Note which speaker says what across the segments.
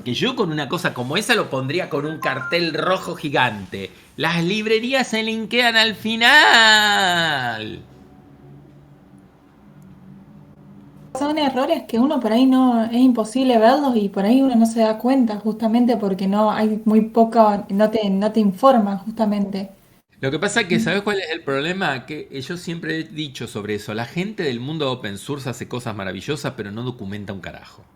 Speaker 1: porque yo con una cosa como esa lo pondría con un cartel rojo gigante. Las librerías se linkean al final.
Speaker 2: Son errores que uno por ahí no, es imposible verlos y por ahí uno no se da cuenta justamente porque no hay muy poca, no te informan justamente.
Speaker 1: Lo que pasa es que, ¿sabes cuál es el problema? Que yo siempre he dicho sobre eso. La gente del mundo open source hace cosas maravillosas, pero no documenta un carajo.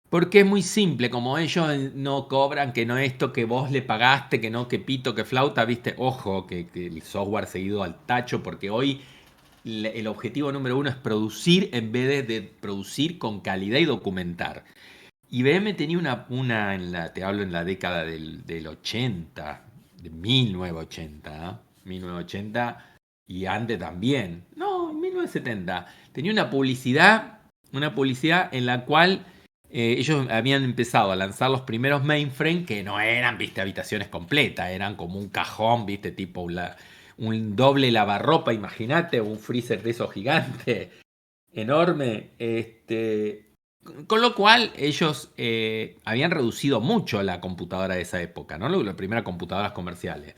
Speaker 1: Porque es muy simple, como ellos no cobran, que no esto, que vos le pagaste, que no, que pito, que flauta, viste, ojo, que el software seguido al tacho, porque hoy el objetivo número uno es producir en vez de producir con calidad y documentar. IBM tenía te hablo en la década del 80, de 1980, ¿eh? 1980 y antes también, no, 1970. Tenía una publicidad en la cual ellos habían empezado a lanzar los primeros mainframe que no eran, viste, habitaciones completas, eran como un cajón, viste, tipo un doble lavarropa, imagínate, un freezer de esos gigantes, enorme, con lo cual ellos habían reducido mucho la computadora de esa época, ¿no? Las primeras computadoras comerciales.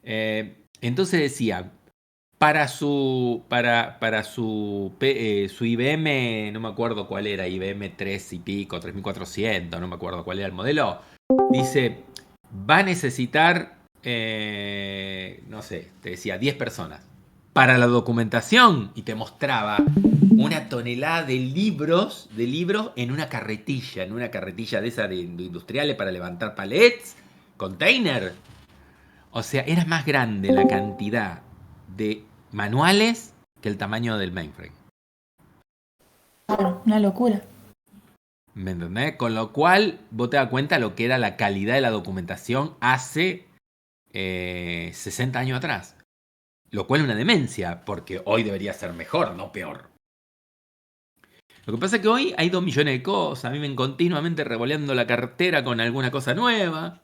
Speaker 1: Entonces decían, su IBM, no me acuerdo cuál era, IBM 3 y pico, 3400, no me acuerdo cuál era el modelo, dice, va a necesitar, no sé, te decía, 10 personas para la documentación y te mostraba una tonelada de libros en una carretilla de esas de industriales para levantar palets, container. O sea, era más grande la cantidad de manuales que el tamaño del mainframe.
Speaker 2: Claro, una locura.
Speaker 1: ¿Me entendés? Con lo cual, vos te das cuenta lo que era la calidad de la documentación hace 60 años atrás. Lo cual es una demencia, porque hoy debería ser mejor, no peor. Lo que pasa es que hoy hay 2 millones de cosas, a mí me continuamente revoleando la cartera con alguna cosa nueva.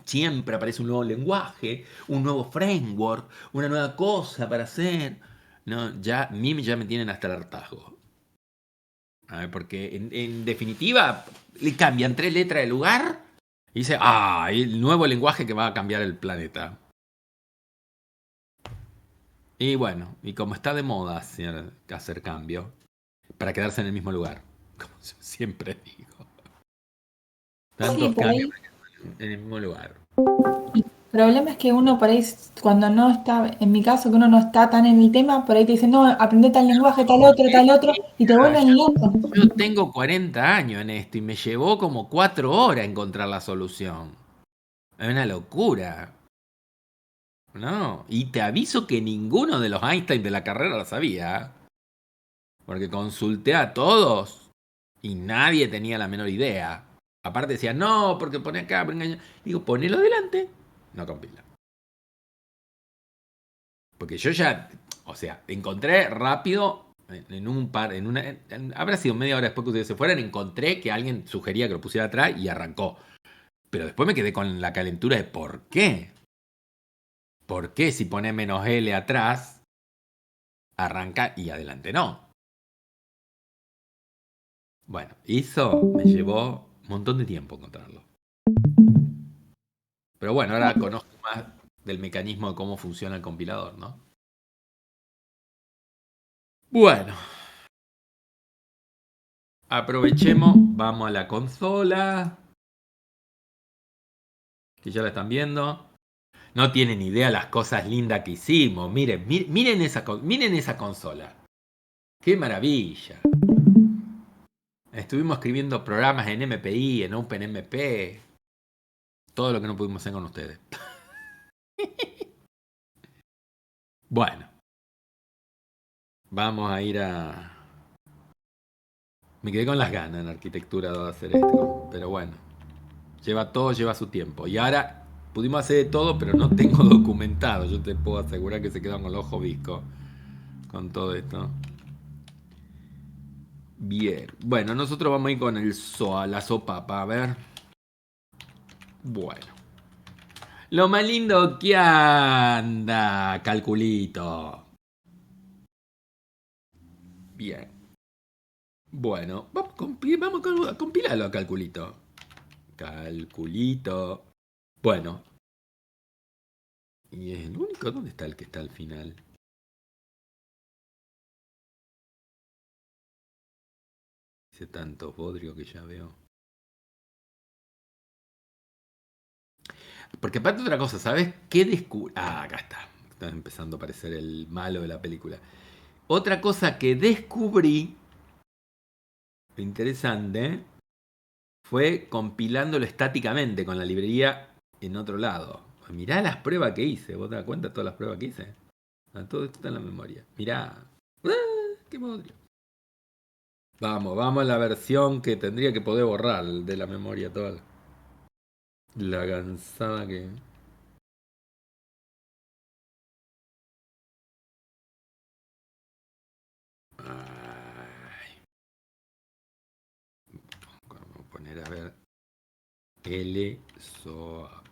Speaker 1: Siempre aparece un nuevo lenguaje, un nuevo framework, una nueva cosa para hacer. No, ya, a mí ya me tienen hasta el hartazgo. A ver, porque en definitiva le cambian 3 letras de lugar y dice, el nuevo lenguaje que va a cambiar el planeta. Y bueno, y como está de moda hacer cambio, para quedarse en el mismo lugar, como siempre digo,
Speaker 2: Sí,
Speaker 1: tantos
Speaker 2: por
Speaker 1: cambios
Speaker 2: ahí.
Speaker 1: en el mismo lugar.
Speaker 2: El problema es que uno por ahí, cuando no está, en mi caso, que uno no está tan en el tema, por ahí te dicen, no, aprende tal lenguaje, tal otro, y te vuelven loco.
Speaker 1: Yo tengo 40 años en esto y me llevó como 4 horas encontrar la solución. Es una locura. No, y te aviso que ninguno de los Einstein de la carrera la sabía. Porque consulté a todos y nadie tenía la menor idea. Aparte decía, no, porque pone acá, pone allá. Digo, ponelo delante. No compila. Porque yo ya, o sea, encontré rápido, en un par, habrá sido media hora después que ustedes se fueran, encontré que alguien sugería que lo pusiera atrás y arrancó. Pero después me quedé con la calentura de ¿por qué? ¿Por qué si pone menos L atrás, arranca y adelante no? Bueno, eso me llevó un montón de tiempo encontrarlo. Pero bueno, ahora conozco más del mecanismo de cómo funciona el compilador, ¿no? Bueno, aprovechemos, vamos a la consola, que ya la están viendo. No tienen idea las cosas lindas que hicimos. Miren esa consola. ¡Qué maravilla! Estuvimos escribiendo programas en MPI, en OpenMP. Todo lo que no pudimos hacer con ustedes. Bueno, vamos a ir a... Me quedé con las ganas en arquitectura de hacer esto. Pero bueno, todo lleva su tiempo. Y ahora pudimos hacer de todo, pero no tengo documentado. Yo te puedo asegurar que se quedan con el ojo visco con todo esto. Bien. Bueno, nosotros vamos a ir con la sopa para ver. Bueno. Lo más lindo que anda, calculito. Bien. Bueno, vamos a compilarlo a calculito. Calculito. Bueno. Y es el único. ¿Dónde está el que está al final? Dice tantos bodrio que ya veo. Porque aparte otra cosa, ¿sabes qué descubrí? Ah, acá está. Está empezando a aparecer el malo de la película. Otra cosa que descubrí, interesante, fue compilándolo estáticamente con la librería en otro lado. Mirá las pruebas que hice. ¿Vos te das cuenta de todas las pruebas que hice? Todo esto está en la memoria. Mirá. ¡Qué bodrio! Vamos a la versión que tendría que poder borrar de la memoria toda la cansada que... Ay, vamos a poner a ver. LSOA.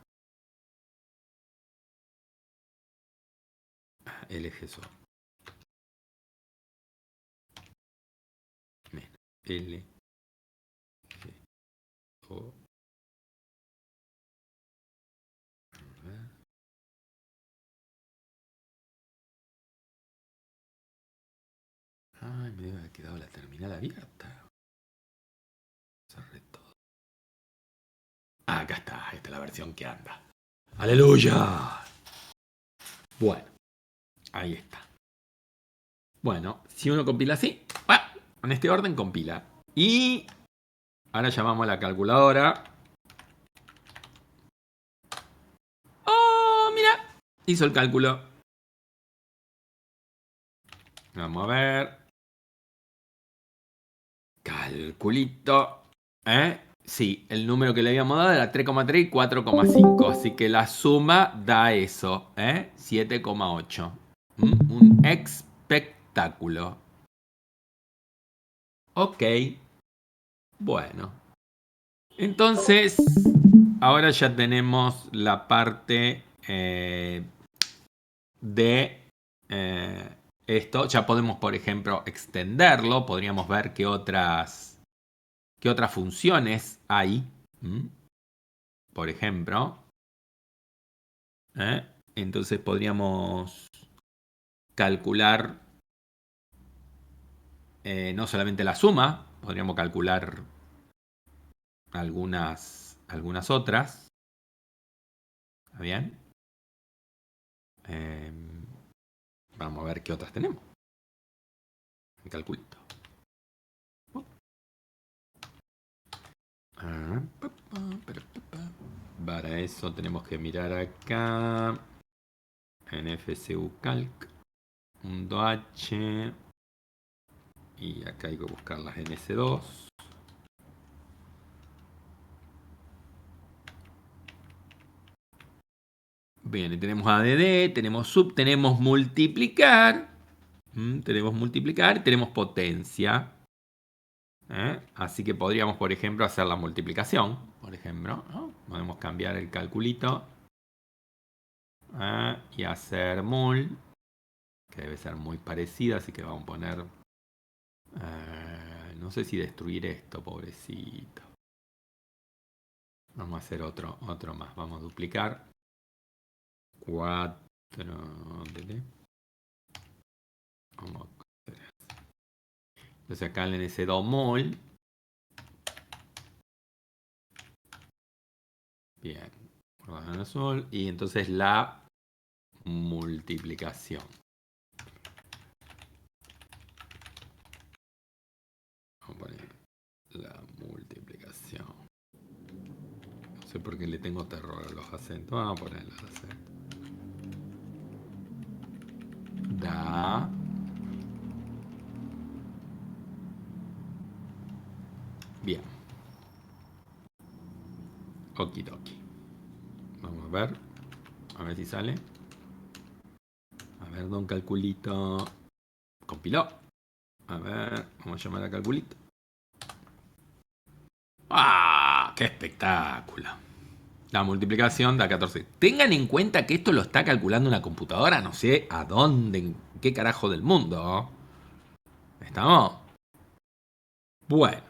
Speaker 1: LGSOA. LGSOA. Ay, me debe haber quedado la terminal abierta. Cerré todo. Ah, acá está. Esta es la versión que anda. ¡Aleluya! Bueno, ahí está. Bueno, si uno compila así, en este orden compila. Y ahora llamamos a la calculadora. ¡Oh, mira! Hizo el cálculo. Vamos a ver. Calculito. Sí, el número que le habíamos dado era 3,3 y 4,5. Así que la suma da eso. 7,8. Un espectáculo. Ok. Bueno. Entonces, ahora ya tenemos la parte de esto. Ya podemos, por ejemplo, extenderlo. Podríamos ver qué otras funciones hay. Por ejemplo. Entonces podríamos calcular no solamente la suma, podríamos calcular algunas otras. ¿Está bien? Vamos a ver qué otras tenemos. Un calculito. Para eso tenemos que mirar acá en FCU Calc. H. Y acá hay que buscarlas en S2. Bien, y tenemos ADD, tenemos sub, tenemos multiplicar. Tenemos multiplicar y tenemos potencia. Así que podríamos, por ejemplo, hacer la multiplicación. Por ejemplo, ¿no? Podemos cambiar el calculito. Y hacer mul. Que debe ser muy parecida, así que vamos a poner... no sé si destruir esto, pobrecito. Vamos a hacer otro más. Vamos a duplicar. 4. Vamos a hacer así. Entonces acá en ese 2 mol. Bien. En azul. Y entonces la multiplicación. Vamos a poner la multiplicación. No sé por qué le tengo terror a los acentos. Vamos a poner los acentos. Da. Bien. Okidoki. Vamos a ver. A ver si sale. A ver, don calculito. Compiló. A ver, vamos a llamar a calculito. ¡Ah! ¡Qué espectáculo! La multiplicación da 14. Tengan en cuenta que esto lo está calculando una computadora, no sé a dónde, en qué carajo del mundo. ¿Estamos? Bueno,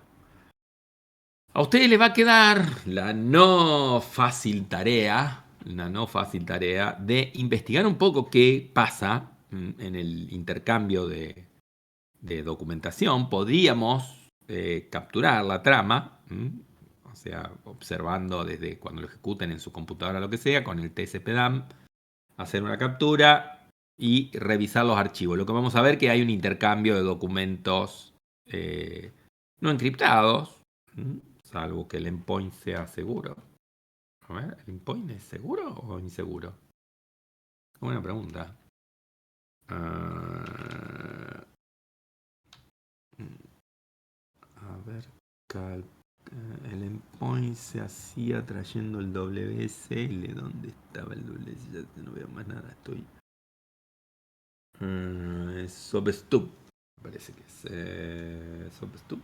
Speaker 1: a ustedes les va a quedar la no fácil tarea, de investigar un poco qué pasa en el intercambio de documentación. Podríamos capturar la trama, o sea, observando desde cuando lo ejecuten en su computadora, lo que sea, con el TCP/DAM, hacer una captura y revisar los archivos. Lo que vamos a ver es que hay un intercambio de documentos no encriptados, salvo que el endpoint sea seguro. A ver, ¿el endpoint es seguro o inseguro? Buena pregunta. Ah, a ver, el endpoint se hacía trayendo el WSL. ¿Dónde estaba el WSL? Ya no veo más nada, estoy... es SobStub. Parece que es SobStub.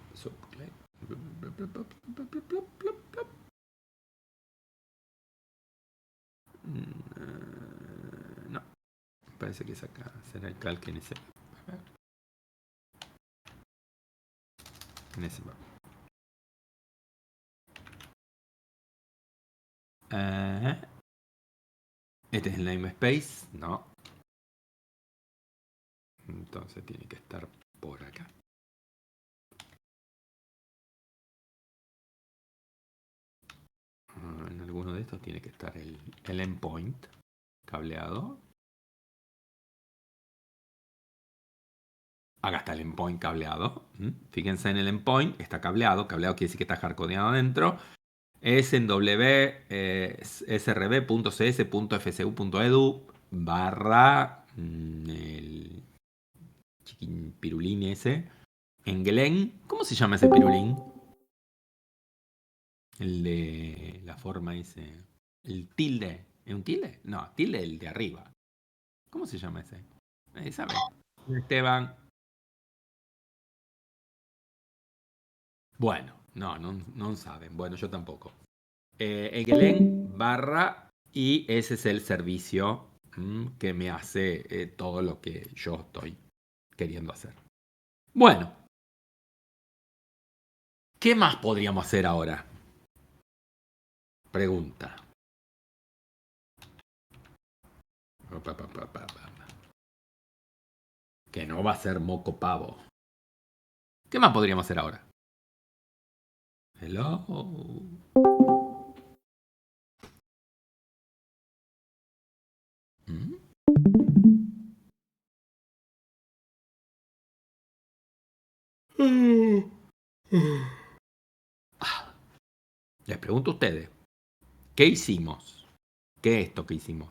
Speaker 1: No, parece que es acá. Será el calc en ese. A ver. En ese mapa. Este es el namespace. No. Entonces tiene que estar por acá. En alguno de estos tiene que estar el endpoint cableado. Acá está el endpoint cableado. Fíjense en el endpoint, está cableado. Cableado quiere decir que está hardcodeado adentro. Es en srb.cs.fcu.edu barra el chiquín pirulín ese. En Glen, ¿cómo se llama ese pirulín? El de la forma ese. El tilde. ¿Es un tilde? No, tilde el de arriba. ¿Cómo se llama ese? ¿Saben? Esteban. Bueno, no saben. Bueno, yo tampoco. Egelen barra y ese es el servicio que me hace todo lo que yo estoy queriendo hacer. Bueno, ¿qué más podríamos hacer ahora? Pregunta. Que no va a ser moco pavo. ¿Qué más podríamos hacer ahora? Hello. Les pregunto a ustedes, ¿qué hicimos? ¿Qué es esto que hicimos?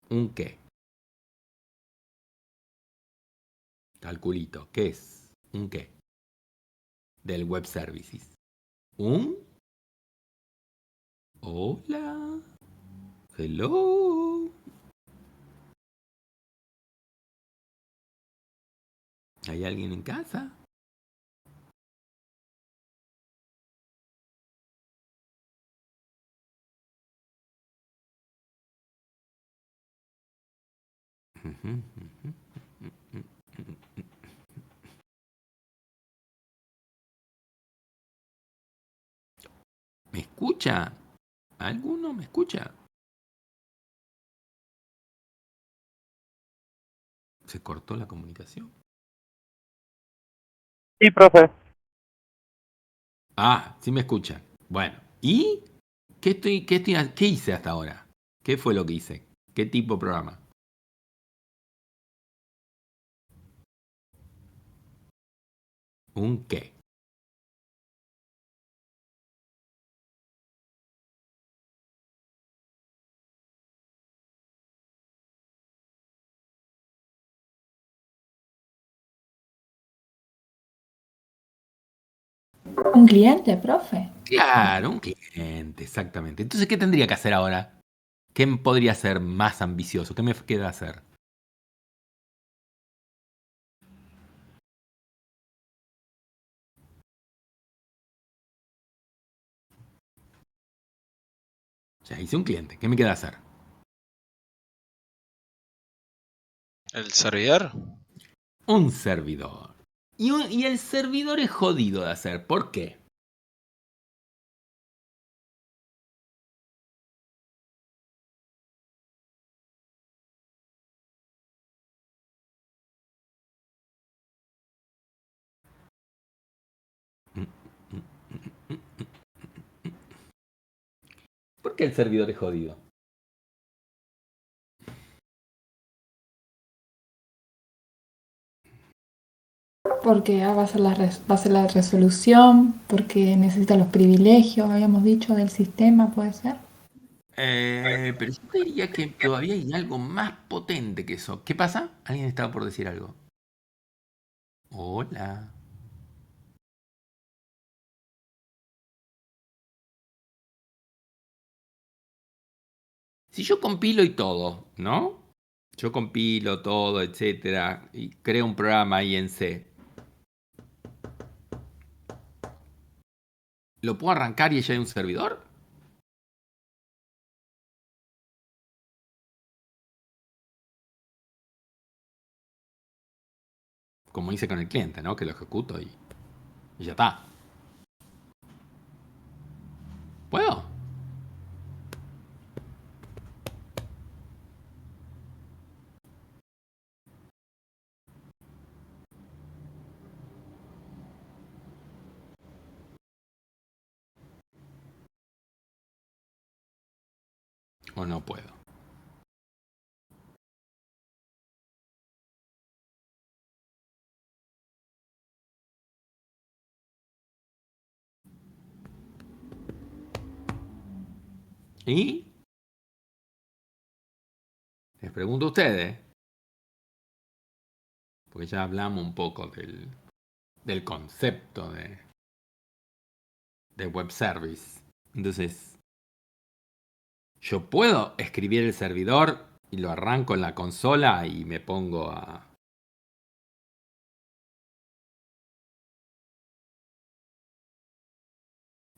Speaker 1: ¿Un qué? Calculito, ¿qué es? ¿Un qué? Del web services. ¿Un? Hola. Hello. ¿Hay alguien en casa? ¿Me escucha? ¿Alguno me escucha? ¿Se cortó la comunicación?
Speaker 3: Sí, profe.
Speaker 1: Ah, sí me escuchan. Bueno, ¿y qué hice hasta ahora? ¿Qué fue lo que hice? ¿Qué tipo de programa? ¿Un qué?
Speaker 2: Un cliente, profe.
Speaker 1: Claro, un cliente, exactamente. Entonces, ¿qué tendría que hacer ahora? ¿Qué podría ser más ambicioso? ¿Qué me queda hacer? Ya hice un cliente. ¿Qué me queda hacer?
Speaker 4: ¿El servidor?
Speaker 1: Un servidor. Y el servidor es jodido de hacer. ¿Por qué? ¿Por qué el servidor es jodido?
Speaker 2: Porque va a ser va a ser la resolución, porque necesita los privilegios, habíamos dicho, del sistema, puede ser.
Speaker 1: Pero yo diría que todavía hay algo más potente que eso. ¿Qué pasa? ¿Alguien estaba por decir algo? Hola. Si yo compilo y todo, ¿no? Yo compilo todo, etcétera, y creo un programa ahí en C. ¿Lo puedo arrancar y ya hay un servidor? Como hice con el cliente, ¿no? Que lo ejecuto y ya está. ¿Puedo? ¿O no puedo? ¿Y? Les pregunto a ustedes, porque ya hablamos un poco del concepto de web service. Entonces, yo puedo escribir el servidor y lo arranco en la consola y me pongo a...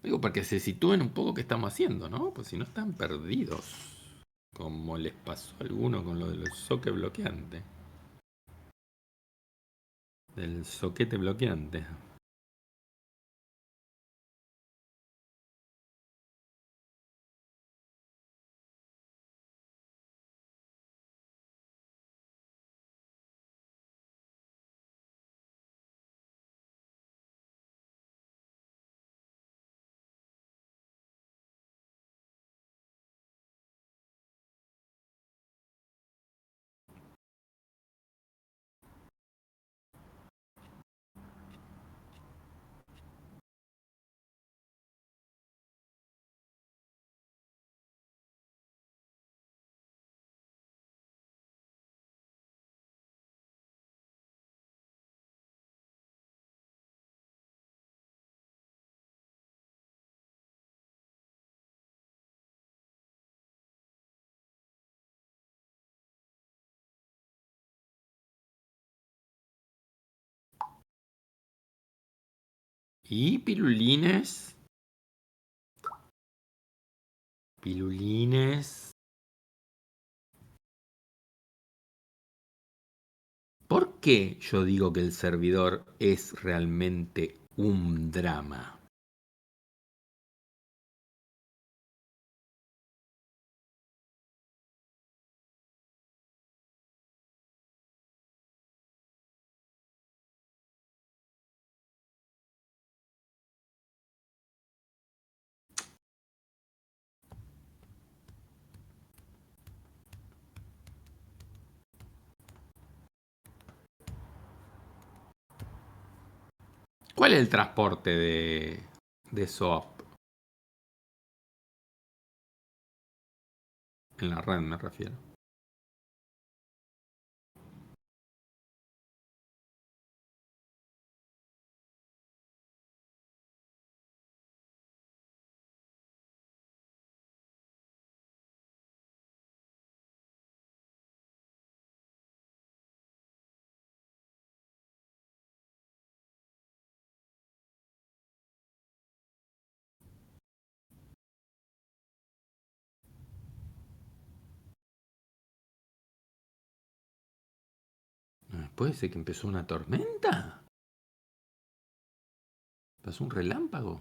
Speaker 1: Digo, para que se sitúen un poco qué estamos haciendo, ¿no? Pues si no están perdidos, como les pasó a alguno con lo del socket bloqueante. Del soquete bloqueante. Y pilulines. Pilulines. ¿Por qué yo digo que el servidor es realmente un drama? ¿Cuál es el transporte de SOAP? En la red me refiero. ¿Puede ser que empezó una tormenta? ¿Es un relámpago?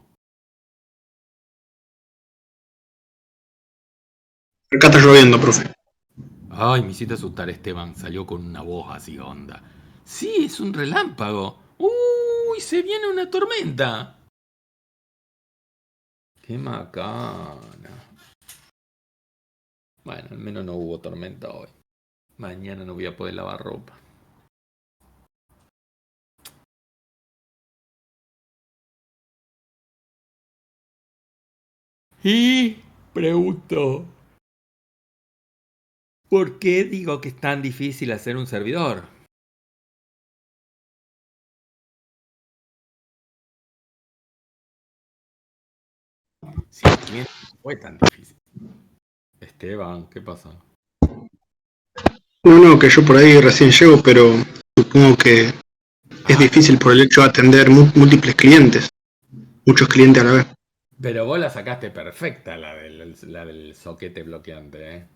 Speaker 3: Acá está lloviendo, profe.
Speaker 1: Ay, me hiciste asustar, Esteban. Salió con una voz así, onda. Sí, es un relámpago. Uy, se viene una tormenta. Qué macana. Bueno, al menos no hubo tormenta hoy. Mañana no voy a poder lavar ropa. Y pregunto, ¿por qué digo que es tan difícil hacer un servidor? Si el cliente no fue tan difícil. Esteban, ¿qué pasa?
Speaker 3: No, que yo por ahí recién llego, pero supongo que es
Speaker 1: Ah,
Speaker 3: difícil por el hecho de atender múltiples clientes, muchos clientes a la vez.
Speaker 1: pero vos la sacaste perfecta, la del soquete bloqueante, ¿eh?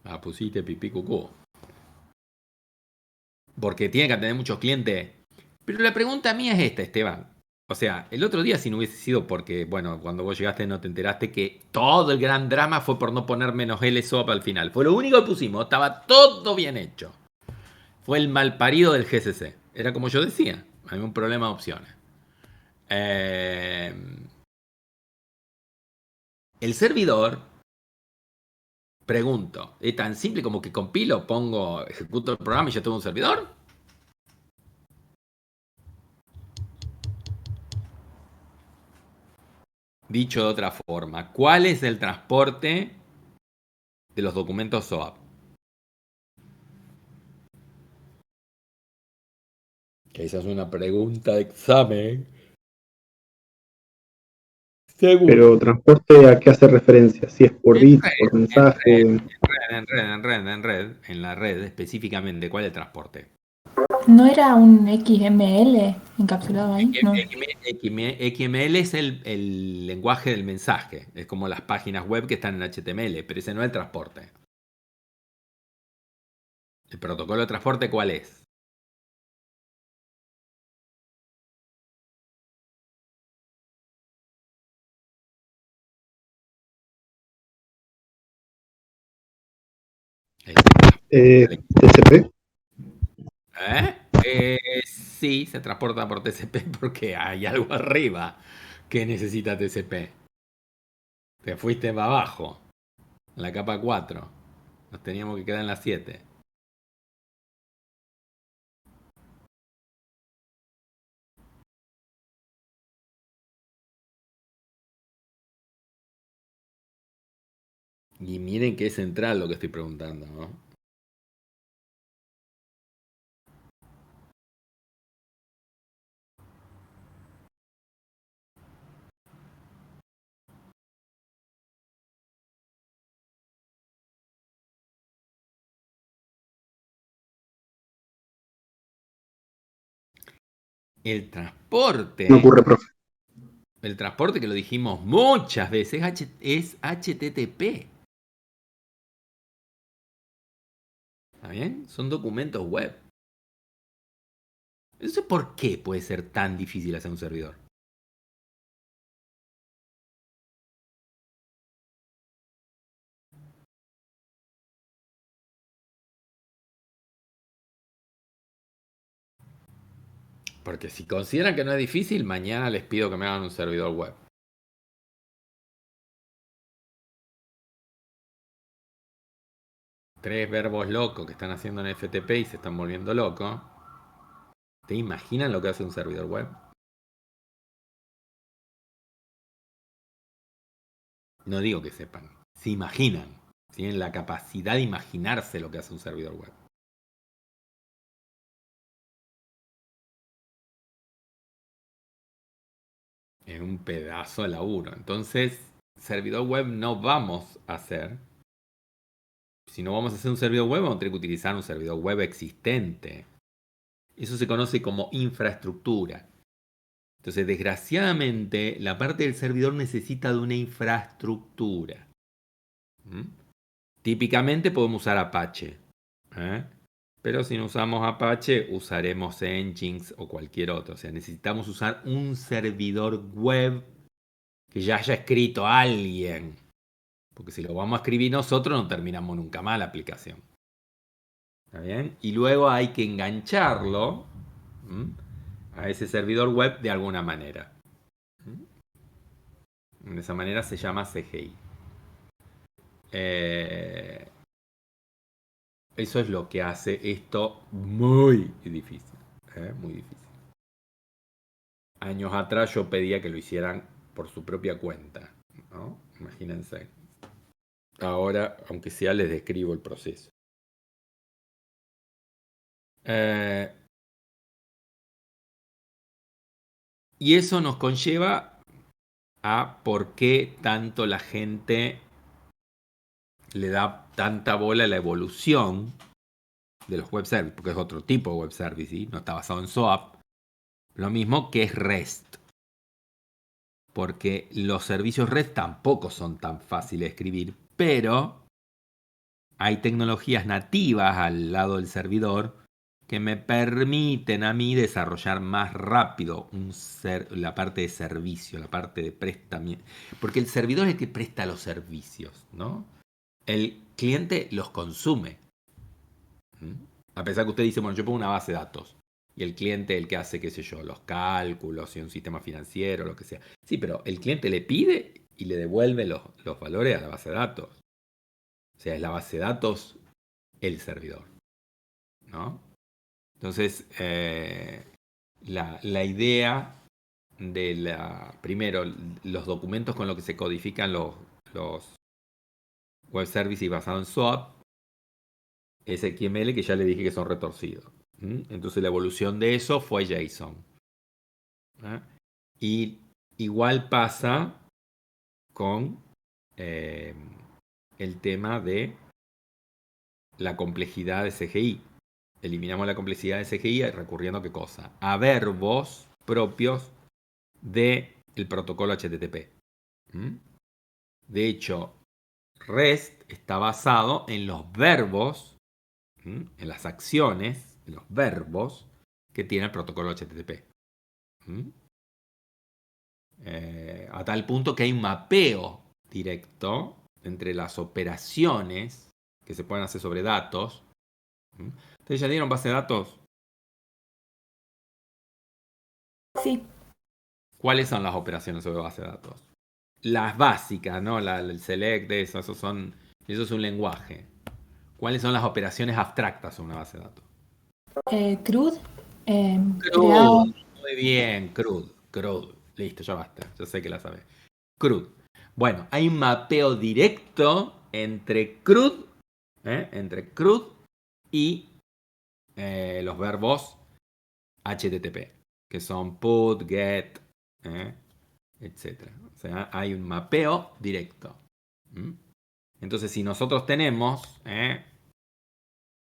Speaker 1: Ah, pusiste pipí cucú. Porque tiene que atender muchos clientes. Pero la pregunta mía es esta, Esteban. O sea, el otro día si no hubiese sido porque, bueno, cuando vos llegaste no te enteraste que todo el gran drama fue por no poner menos LSOP al final. Fue lo único que pusimos, estaba todo bien hecho. Fue el malparido del GCC. Era como yo decía, hay un problema de opciones. Eh, el servidor, pregunto, ¿es tan simple como que compilo, pongo, ejecuto el programa y ya tengo un servidor? Dicho de otra forma, ¿cuál es el transporte de los documentos SOAP? Que esa es una pregunta de examen.
Speaker 3: Pero
Speaker 1: Según.
Speaker 3: transporte, ¿a qué hace referencia? Si es por
Speaker 1: En
Speaker 3: bits,
Speaker 1: red,
Speaker 3: por mensaje.
Speaker 1: en la red específicamente, ¿cuál es el transporte?
Speaker 2: ¿No era un XML encapsulado ahí? No.
Speaker 1: XML es el lenguaje del mensaje. Es como las páginas web que están en HTML, pero ese no es el transporte. ¿El protocolo de transporte cuál es? El
Speaker 3: TCP.
Speaker 1: ¿Eh? Sí, se transporta por TCP porque hay algo arriba que necesita TCP. Te fuiste para abajo, en la capa 4. Nos teníamos que quedar en la 7. Y miren que es central lo que estoy preguntando, ¿no? El
Speaker 3: No
Speaker 1: transporte,
Speaker 3: ocurre, profe.
Speaker 1: el transporte que lo dijimos muchas veces, es HTTP. ¿Está bien? Son documentos web. Entonces, ¿por qué puede ser tan difícil hacer un servidor? Porque si consideran que no es difícil, mañana les pido que me hagan un servidor web. 3 verbos locos que están haciendo en FTP y se están volviendo locos. ¿Te imaginan lo que hace un servidor web? No digo que sepan, se imaginan. Tienen la capacidad de imaginarse lo que hace un servidor web. Es un pedazo de laburo. Entonces, servidor web no vamos a hacer. Si no vamos a hacer un servidor web, vamos a tener que utilizar un servidor web existente. Eso se conoce como infraestructura. Entonces, desgraciadamente, la parte del servidor necesita de una infraestructura. ¿Mm? Típicamente podemos usar Apache. ¿Eh? Pero si no usamos Apache, usaremos Nginx o cualquier otro. O sea, necesitamos usar un servidor web que ya haya escrito alguien. Porque si lo vamos a escribir nosotros, no terminamos nunca más la aplicación. ¿Está bien? Y luego hay que engancharlo a ese servidor web de alguna manera. De esa manera se llama CGI. Eso es lo que hace esto muy difícil. Muy difícil. Años atrás yo pedía que lo hicieran por su propia cuenta, ¿no? Imagínense. Ahora, aunque sea, les describo el proceso. Y eso nos conlleva a por qué tanto la gente le da tanta bola a la evolución de los web services, porque es otro tipo de web service, ¿sí? No está basado en SOAP. Lo mismo que es REST. Porque los servicios REST tampoco son tan fáciles de escribir, pero hay tecnologías nativas al lado del servidor que me permiten a mí desarrollar más rápido la parte de servicio, la parte de prestamiento. Porque el servidor es el que presta los servicios, ¿no? El cliente los consume. A pesar que usted dice, bueno, yo pongo una base de datos y el cliente es el que hace, qué sé yo, los cálculos y un sistema financiero, lo que sea. Sí, pero el cliente le pide y le devuelve los valores a la base de datos. O sea, es la base de datos el servidor, ¿no? Entonces, la idea de primero, los documentos con los que se codifican los web services basados en SOAP, es XML que ya le dije que son retorcidos. Entonces la evolución de eso fue JSON. Y igual pasa con el tema de la complejidad de CGI. Eliminamos la complejidad de CGI recurriendo a qué cosa? A verbos propios del protocolo HTTP. De hecho, REST está basado en los verbos, en las acciones, en los verbos que tiene el protocolo HTTP. A tal punto que hay un mapeo directo entre las operaciones que se pueden hacer sobre datos. ¿Ustedes ya dieron base de datos?
Speaker 2: Sí.
Speaker 1: ¿Cuáles son las operaciones sobre base de datos? Las básicas, ¿no? El select, eso es un lenguaje. ¿Cuáles son las operaciones abstractas sobre una base de datos?
Speaker 2: CRUD, creado.
Speaker 1: CRUD. Muy bien, CRUD. Listo, ya basta. Yo sé que la sabes. CRUD. Bueno, hay un mapeo directo entre CRUD y los verbos HTTP, que son put, get, etc. O sea, hay un mapeo directo. Entonces, si nosotros tenemos,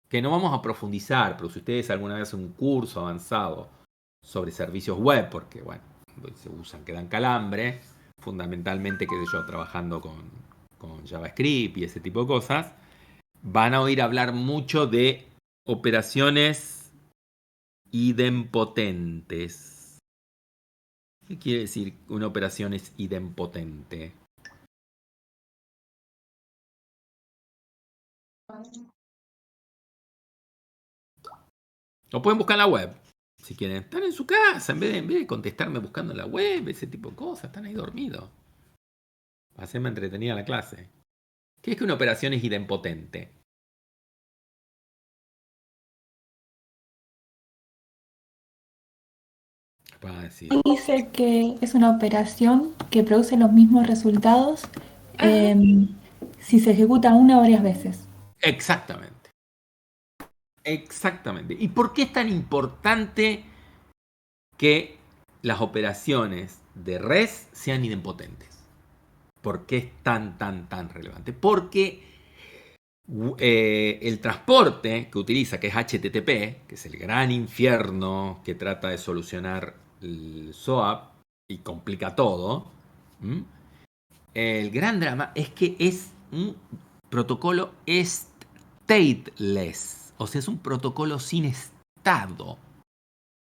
Speaker 1: que no vamos a profundizar, pero si ustedes alguna vez hacen un curso avanzado sobre servicios web, porque, bueno, se usan, quedan calambre, fundamentalmente, qué sé yo, trabajando con JavaScript y ese tipo de cosas, van a oír hablar mucho de operaciones idempotentes. ¿Qué quiere decir una operación es idempotente? Lo pueden buscar en la web, si quieren. Están en su casa, en vez de contestarme buscando en la web, ese tipo de cosas, están ahí dormidos. Para hacerme entretenida la clase. ¿Qué es que una operación es idempotente? Para decir.
Speaker 2: Dice que es una operación que produce los mismos resultados si se ejecuta una o varias veces.
Speaker 1: Exactamente. Exactamente. ¿Y por qué es tan importante que las operaciones de res sean idempotentes? ¿Por qué es tan relevante? Porque el transporte que utiliza, que es HTTP, que es el gran infierno que trata de solucionar el SOAP y complica todo, el gran drama es que es un protocolo stateless. O sea, es un protocolo sin estado.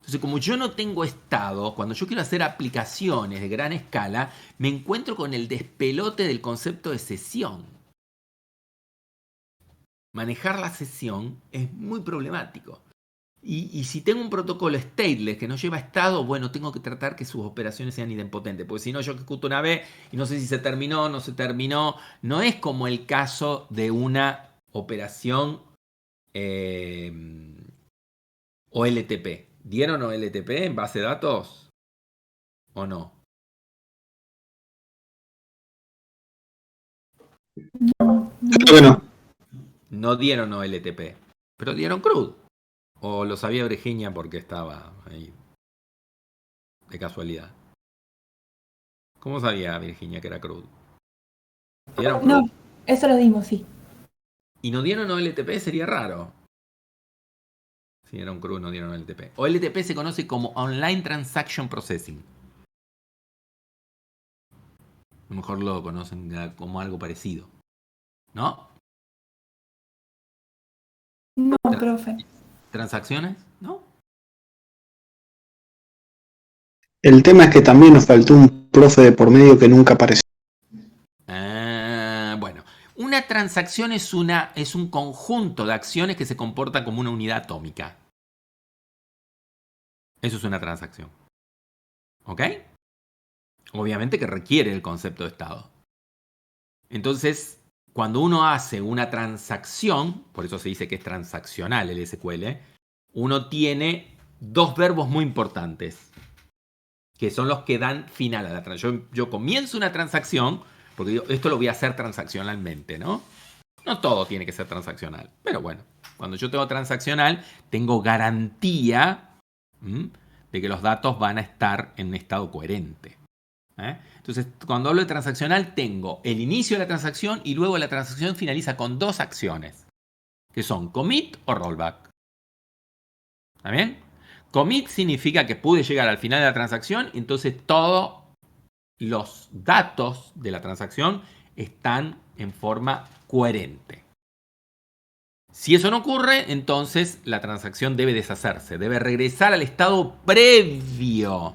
Speaker 1: Entonces, como yo no tengo estado, cuando yo quiero hacer aplicaciones de gran escala, me encuentro con el despelote del concepto de sesión. Manejar la sesión es muy problemático. Y si tengo un protocolo stateless que no lleva estado, bueno, tengo que tratar que sus operaciones sean idempotentes, porque si no yo ejecuto una vez y no sé si se terminó, no se terminó. No es como el caso de una operación OLTP. ¿Dieron OLTP en base de datos o no?
Speaker 3: Creo que no.
Speaker 1: No dieron OLTP, pero dieron CRUD. O lo sabía Virginia porque estaba ahí de casualidad. ¿Cómo sabía Virginia que era CRUD? ¿Dieron CRUD?
Speaker 2: No, eso lo dimos, sí.
Speaker 1: Y no dieron OLTP, sería raro. Si dieron CRUD, no dieron OLTP. OLTP se conoce como Online Transaction Processing. A lo mejor lo conocen como algo parecido. ¿No?
Speaker 2: No,
Speaker 1: Tra-
Speaker 2: profe.
Speaker 1: ¿Transacciones? ¿No?
Speaker 3: El tema es que también nos faltó un profe de por medio que nunca apareció.
Speaker 1: Bueno. Una transacción es un conjunto de acciones que se comporta como una unidad atómica. Eso es una transacción. ¿Ok? Obviamente que requiere el concepto de estado. Entonces, cuando uno hace una transacción, por eso se dice que es transaccional el SQL, uno tiene dos verbos muy importantes, que son los que dan final a la transacción. Yo comienzo una transacción, porque digo, esto lo voy a hacer transaccionalmente, ¿no? No todo tiene que ser transaccional, pero bueno, cuando yo tengo transaccional, tengo garantía de que los datos van a estar en un estado coherente. Entonces, cuando hablo de transaccional, tengo el inicio de la transacción y luego la transacción finaliza con dos acciones, que son commit o rollback. ¿Está bien? Commit significa que pude llegar al final de la transacción, entonces todos los datos de la transacción están en forma coherente. Si eso no ocurre, entonces la transacción debe deshacerse, debe regresar al estado previo,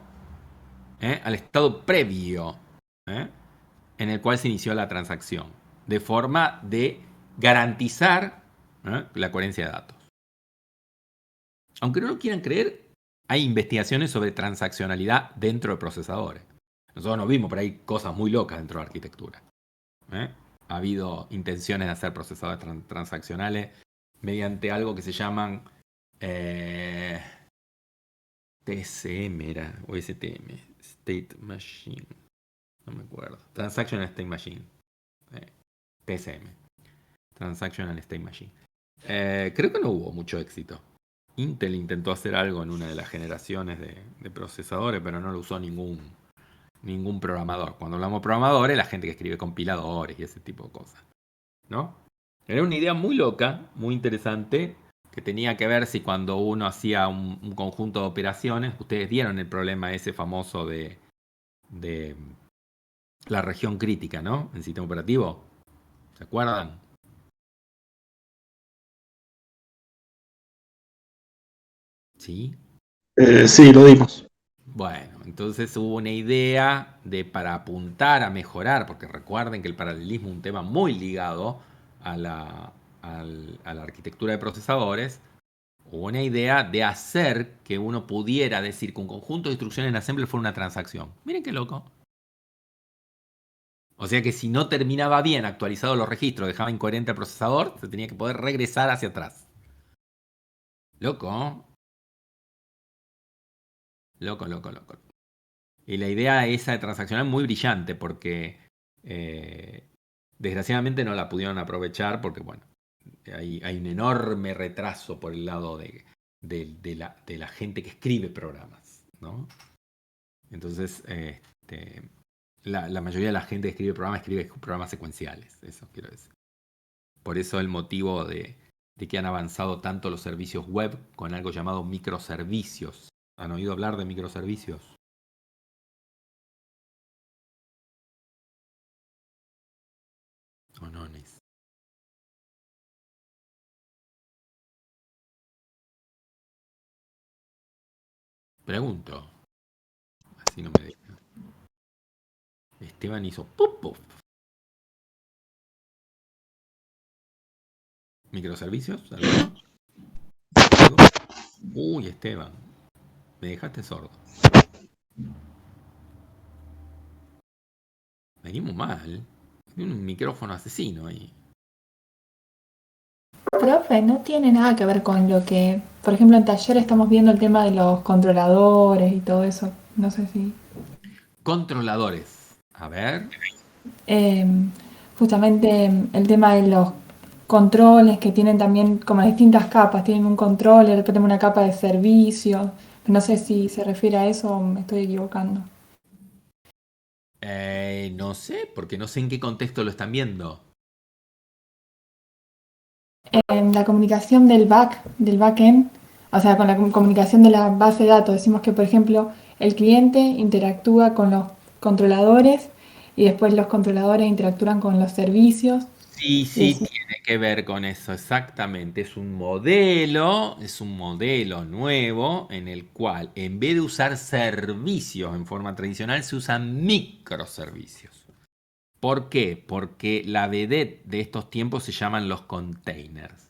Speaker 1: al estado previo en el cual se inició la transacción, de forma de garantizar la coherencia de datos. Aunque no lo quieran creer, hay investigaciones sobre transaccionalidad dentro de procesadores. Nosotros nos vimos por ahí cosas muy locas dentro de la arquitectura. Ha habido intenciones de hacer procesadores transaccionales mediante algo que se llaman TSM era, o STM, State Machine, no me acuerdo. Transactional State Machine, TSM, Transactional State Machine. Creo que no hubo mucho éxito. Intel intentó hacer algo en una de las generaciones de procesadores, pero no lo usó ningún programador. Cuando hablamos de programadores, la gente que escribe compiladores y ese tipo de cosas, ¿no? Era una idea muy loca, muy interesante, que tenía que ver si cuando uno hacía un conjunto de operaciones, ustedes dieron el problema ese famoso de la región crítica, ¿no? En sistema operativo. ¿Se acuerdan? Sí.
Speaker 3: Sí, lo dimos.
Speaker 1: Bueno, entonces hubo una idea para apuntar a mejorar, porque recuerden que el paralelismo es un tema muy ligado a la arquitectura de procesadores. Hubo una idea de hacer que uno pudiera decir que un conjunto de instrucciones en assembler fuera una transacción. Miren qué loco. O sea que si no terminaba bien actualizado los registros, dejaba incoherente el procesador, se tenía que poder regresar hacia atrás. Loco. Loco, loco, loco. Y la idea esa de transaccional es muy brillante porque desgraciadamente no la pudieron aprovechar porque, bueno, hay un enorme retraso por el lado de la gente que escribe programas, ¿no? Entonces, la mayoría de la gente que escribe programas secuenciales, eso quiero decir. Por eso el motivo de que han avanzado tanto los servicios web con algo llamado microservicios. ¿Han oído hablar de microservicios? ¿O no, Nes? Pregunto. Así no me deja. Esteban hizo puf, puf. ¿Microservicios? ¿Algo? Uy, Esteban. Me dejaste sordo. Venimos mal. Tiene un micrófono asesino ahí.
Speaker 2: Profe, no tiene nada que ver con lo que, por ejemplo, en taller estamos viendo el tema de los controladores y todo eso. No sé si
Speaker 1: Controladores. A ver.
Speaker 2: eh, justamente el tema de los controles que tienen también como distintas capas. Tienen un controller, después tienen una capa de servicio. No sé si se refiere a eso o me estoy equivocando.
Speaker 1: No sé, porque no sé en qué contexto lo están viendo.
Speaker 2: En la comunicación del backend, o sea, con la comunicación de la base de datos, decimos que, por ejemplo, el cliente interactúa con los controladores y después los controladores interactúan con los servicios.
Speaker 1: Sí,
Speaker 2: Y
Speaker 1: sí,
Speaker 2: así.
Speaker 1: tiene que ver con eso, exactamente. Es un modelo nuevo en el cual en vez de usar servicios en forma tradicional, se usan microservicios. ¿Por qué? Porque la vedette de estos tiempos se llaman los containers.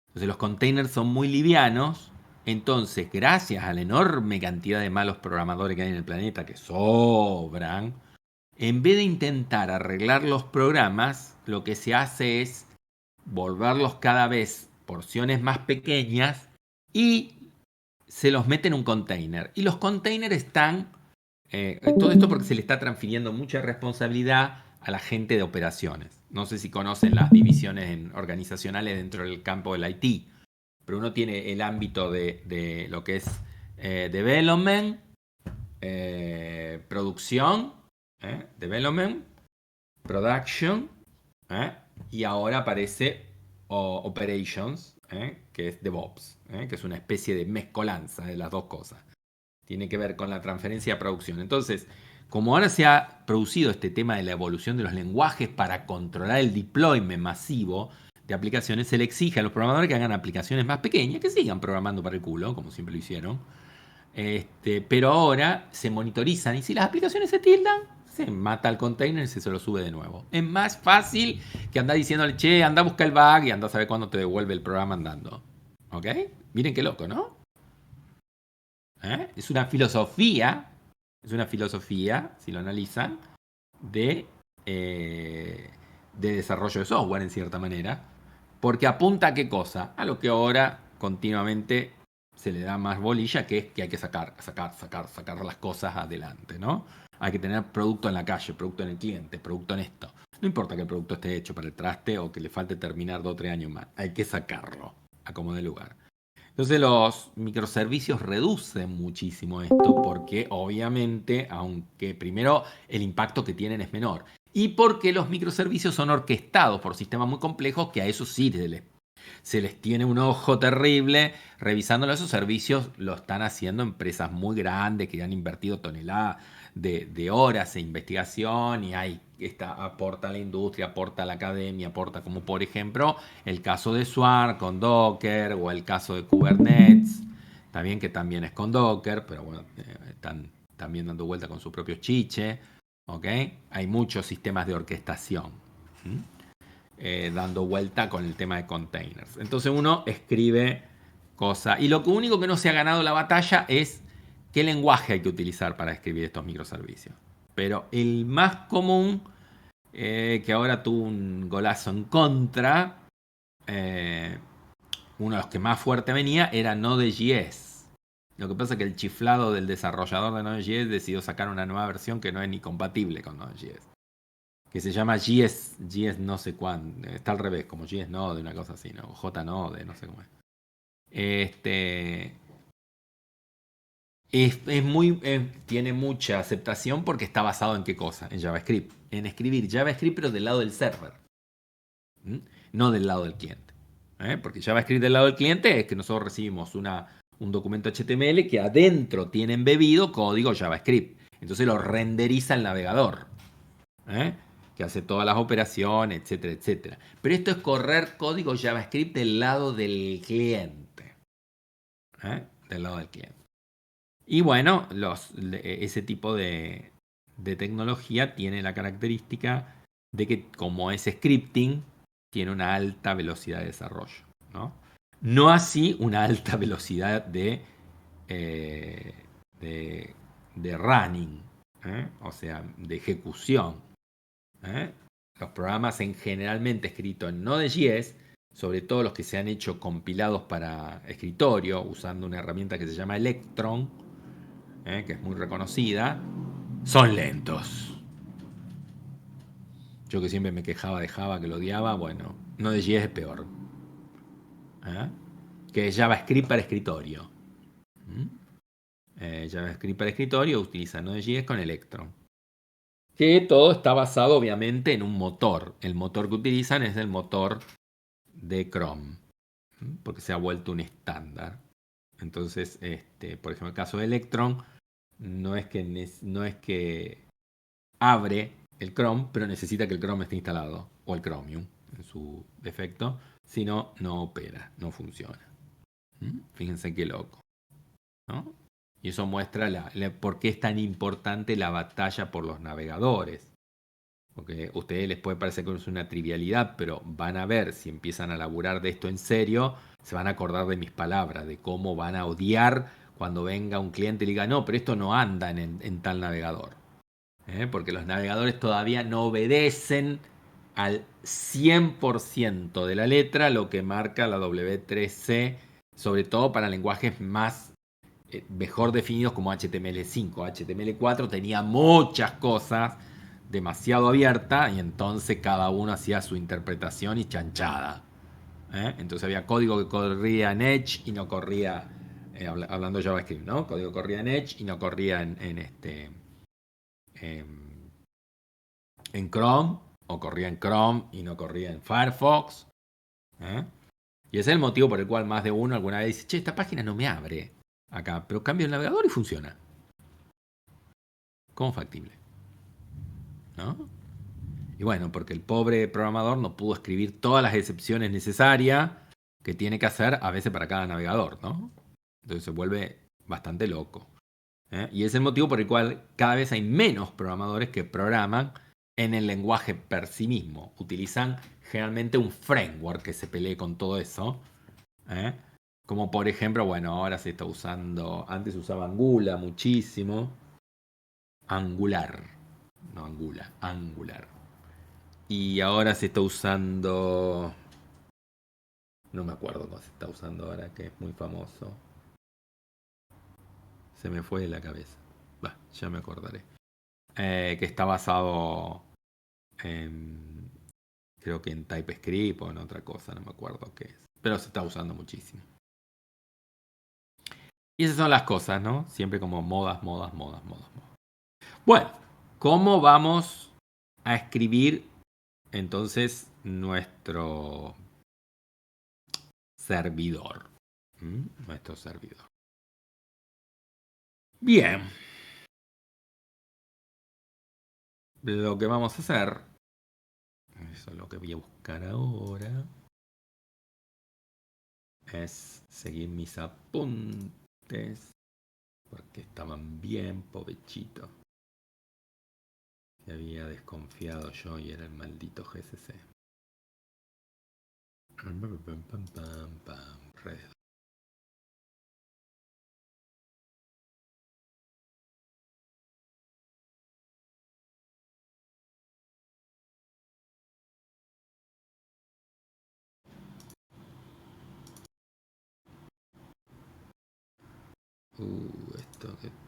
Speaker 1: Entonces los containers son muy livianos, entonces gracias a la enorme cantidad de malos programadores que hay en el planeta, que sobran, en vez de intentar arreglar los programas, lo que se hace es volverlos cada vez porciones más pequeñas y se los mete en un container. Y los containers están, todo esto porque se le está transfiriendo mucha responsabilidad a la gente de operaciones. No sé si conocen las divisiones organizacionales dentro del campo del IT, pero uno tiene el ámbito de lo que es development, producción, development, production, y ahora aparece operations, que es DevOps, que es una especie de mezcolanza de las dos cosas. Tiene que ver con la transferencia de producción. Entonces, como ahora se ha producido este tema de la evolución de los lenguajes para controlar el deployment masivo de aplicaciones, se le exige a los programadores que hagan aplicaciones más pequeñas, que sigan programando para el culo, como siempre lo hicieron, pero ahora se monitorizan y si las aplicaciones se tildan, se mata el container y se lo sube de nuevo. Es más fácil que andar diciéndole, che, anda a buscar el bug y anda a saber cuándo te devuelve el programa andando. ¿Ok? Miren qué loco, ¿no? Es una filosofía, si lo analizan, de, de desarrollo de software en cierta manera, porque apunta a qué cosa, a lo que ahora continuamente se le da más bolilla, que es que hay que sacar las cosas adelante, ¿no? Hay que tener producto en la calle, producto en el cliente, producto en esto. No importa que el producto esté hecho para el traste o que le falte terminar 2 o 3 años más, hay que sacarlo a como de lugar. Entonces los microservicios reducen muchísimo esto porque obviamente, aunque primero el impacto que tienen es menor, y porque los microservicios son orquestados por sistemas muy complejos que a eso sí se les tiene un ojo terrible revisándolo. Esos servicios lo están haciendo empresas muy grandes que han invertido toneladas de horas de investigación y hay aporta a la industria, aporta a la academia, aporta como por ejemplo el caso de Swarm con Docker o el caso de Kubernetes, también que también es con Docker, pero bueno, están también dando vuelta con sus propios chiches, ¿ok? Hay muchos sistemas de orquestación. Dando vuelta con el tema de containers. Entonces uno escribe cosas. Y lo único que no se ha ganado la batalla es qué lenguaje hay que utilizar para escribir estos microservicios. Pero el más común, que ahora tuvo un golazo en contra, uno de los que más fuerte venía, era Node.js. Lo que pasa es que el chiflado del desarrollador de Node.js decidió sacar una nueva versión que no es ni compatible con Node.js, que se llama GS no sé cuándo, está al revés, como GS Node, una cosa así, ¿no? J Node, no sé cómo es. Tiene mucha aceptación porque está basado en qué cosa, en JavaScript, en escribir JavaScript pero del lado del server, no del lado del cliente. Porque JavaScript del lado del cliente es que nosotros recibimos un documento HTML que adentro tiene embebido código JavaScript, entonces lo renderiza el navegador. Que hace todas las operaciones, etcétera, etcétera. Pero esto es correr código JavaScript del lado del cliente. Del lado del cliente. Y bueno, ese tipo de tecnología tiene la característica de que como es scripting, tiene una alta velocidad de desarrollo, ¿no? No así una alta velocidad eh, de, de running, ¿eh? O sea, de ejecución. ¿Eh? Los programas generalmente escritos en Node.js, sobre todo los que se han hecho compilados para escritorio, usando una herramienta que se llama Electron, que es muy reconocida, son lentos. Yo que siempre me quejaba de Java, que lo odiaba, bueno, Node.js es peor. ¿Eh? Que es JavaScript para escritorio. ¿Mm? JavaScript para escritorio utiliza Node.js con Electron. Que todo está basado obviamente en un motor. El motor que utilizan es el motor de Chrome, porque se ha vuelto un estándar. Entonces, por ejemplo, el caso de Electron no es que abre el Chrome, pero necesita que el Chrome esté instalado, o el Chromium en su defecto, si no, no opera, no funciona. Fíjense qué loco, ¿no? Y eso muestra por qué es tan importante la batalla por los navegadores. Porque a ustedes les puede parecer que es una trivialidad, pero van a ver, si empiezan a laburar de esto en serio, se van a acordar de mis palabras, de cómo van a odiar cuando venga un cliente y diga, no, pero esto no anda en tal navegador. Porque los navegadores todavía no obedecen al 100% de la letra lo que marca la W3C, sobre todo para lenguajes más mejor definidos como HTML5. HTML4 tenía muchas cosas demasiado abiertas y entonces cada uno hacía su interpretación y chanchada. Entonces había código que corría en Edge y no corría, hablando de JavaScript, ¿no? Código que corría en Edge y no corría en, en Chrome, o corría en Chrome y no corría en Firefox. ¿eh? Y ese es el motivo por el cual más de uno alguna vez dice, che, esta página no me abre acá, pero cambio el navegador y funciona. ¿Cómo factible? ¿No? Y bueno, porque el pobre programador no pudo escribir todas las excepciones necesarias que tiene que hacer a veces para cada navegador, ¿no? Entonces se vuelve bastante loco. Y es el motivo por el cual cada vez hay menos programadores que programan en el lenguaje per sí mismo. Utilizan generalmente un framework que se pelee con todo eso. ¿eh? Como por ejemplo, bueno, ahora se está usando, antes se usaba Angular muchísimo. Angular, no Angular, Angular. Y ahora se está usando, no me acuerdo cómo se está usando ahora, que es muy famoso. Se me fue de la cabeza. Bah, ya me acordaré. Que está basado en, creo que en TypeScript o en otra cosa, no me acuerdo qué es. Pero se está usando muchísimo. Y esas son las cosas, ¿no? Siempre como modas, modas, modas, modas, modas. Bueno, ¿cómo vamos a escribir entonces nuestro servidor? Nuestro servidor. Bien. Lo que vamos a hacer, eso es lo que voy a buscar ahora, es seguir mis apuntes, porque estaban bien, pobrecito. Que había desconfiado yo y era el maldito GCC. Red.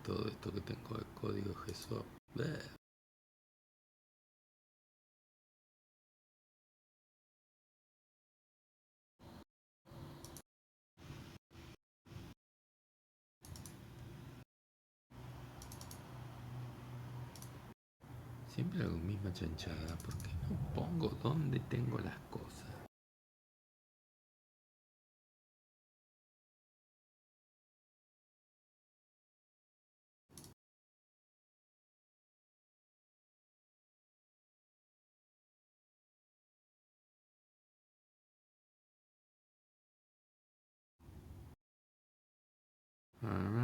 Speaker 1: Todo esto que tengo de código GSO. Siempre hago misma chanchada, porque no pongo dónde tengo las cosas. Acá,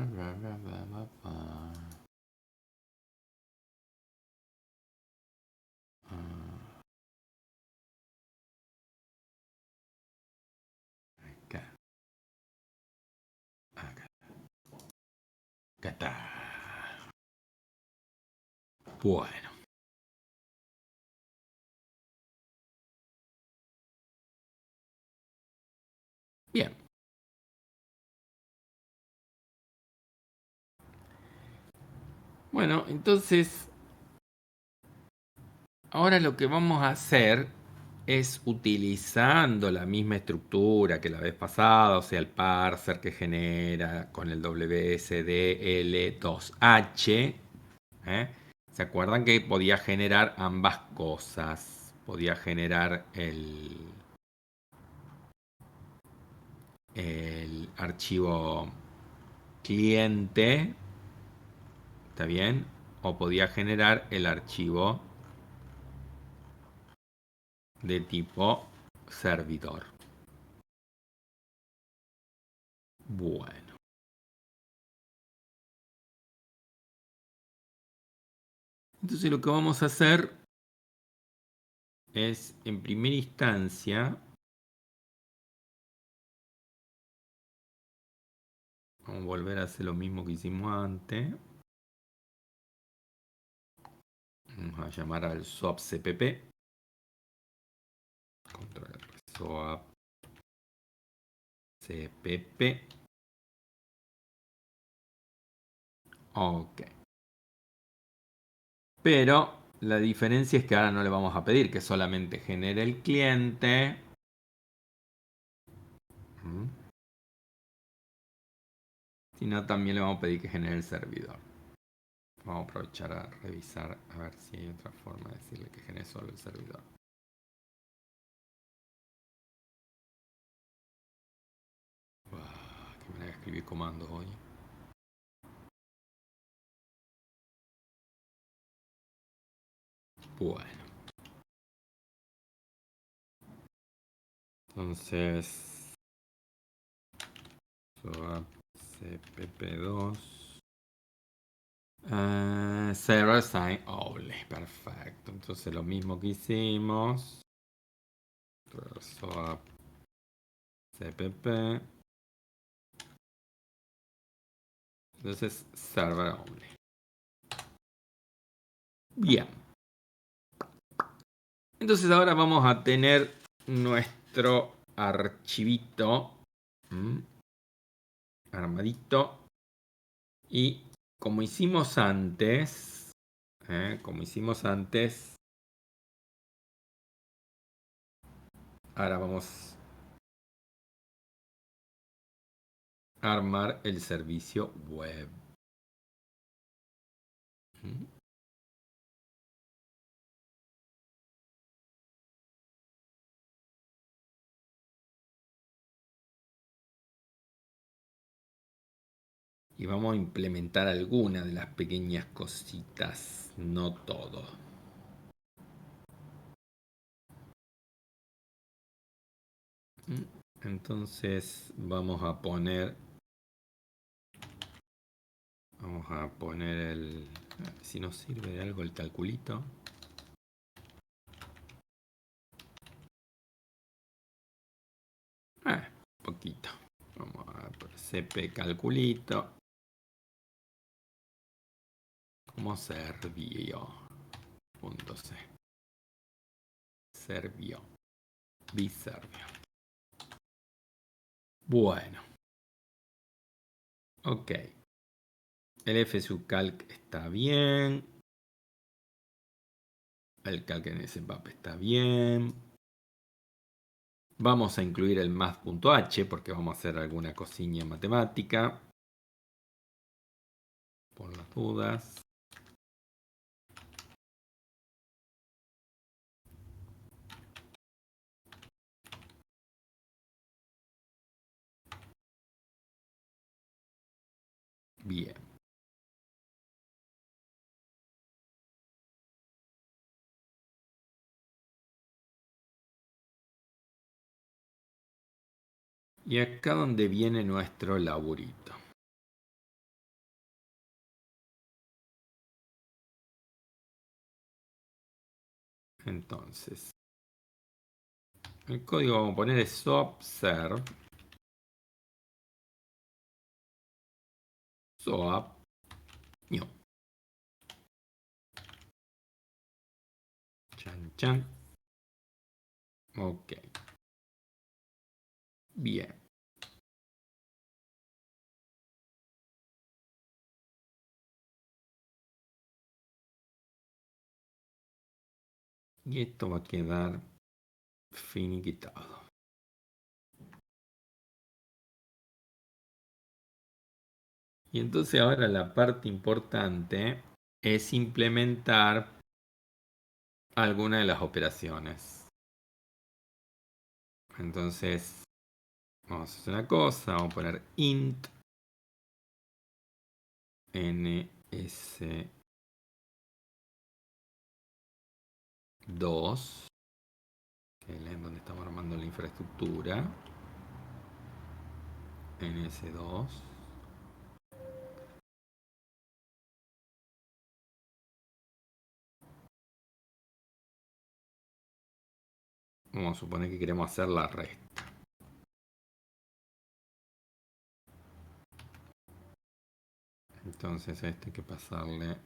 Speaker 1: acá, acá está. Bueno, bien. Bueno, entonces, ahora lo que vamos a hacer es utilizando la misma estructura que la vez pasada, o sea, el parser que genera con el WSDL2H. ¿eh? ¿Se acuerdan que podía generar ambas cosas? Podía generar el archivo cliente, ¿está bien? O podía generar el archivo de tipo servidor. Bueno, entonces lo que vamos a hacer es, en primera instancia, vamos a volver a hacer lo mismo que hicimos antes. Vamos a llamar al swap cpp. Control R, swap cpp. Ok. Pero la diferencia es que ahora no le vamos a pedir que solamente genere el cliente. Sino también le vamos a pedir que genere el servidor. Vamos a aprovechar a revisar a ver si hay otra forma de decirle que genere solo el servidor. Que me voy a escribir comandos hoy. Bueno. Entonces, swap cpp2 server sign only. Perfecto. Entonces lo mismo que hicimos. Swap cpp. Entonces server only. Bien. Entonces ahora vamos a tener nuestro archivito armadito. Y como hicimos antes, ahora vamos a armar el servicio web. Y vamos a implementar algunas de las pequeñas cositas, no todo. Entonces vamos a poner el, si nos sirve de algo el calculito. Poquito. Vamos a poner cp calculito. Como servio. Punto C. Servio. Biservio. Bueno. Ok. El fsucalc está bien. El calc en SBAP está bien. Vamos a incluir el math.h porque vamos a hacer alguna cosilla matemática. Por las dudas. Bien. Y acá donde viene nuestro laburito. Entonces, el código que vamos a poner es soapserve. Soap new. Chan, chan. Ok. Bien. Y esto va a quedar finiquitado. Y entonces ahora la parte importante es implementar alguna de las operaciones. Entonces, vamos a hacer una cosa, vamos a poner int ns2, que es donde estamos armando la infraestructura, ns2. Vamos a suponer que queremos hacer la resta. Entonces a este hay que pasarle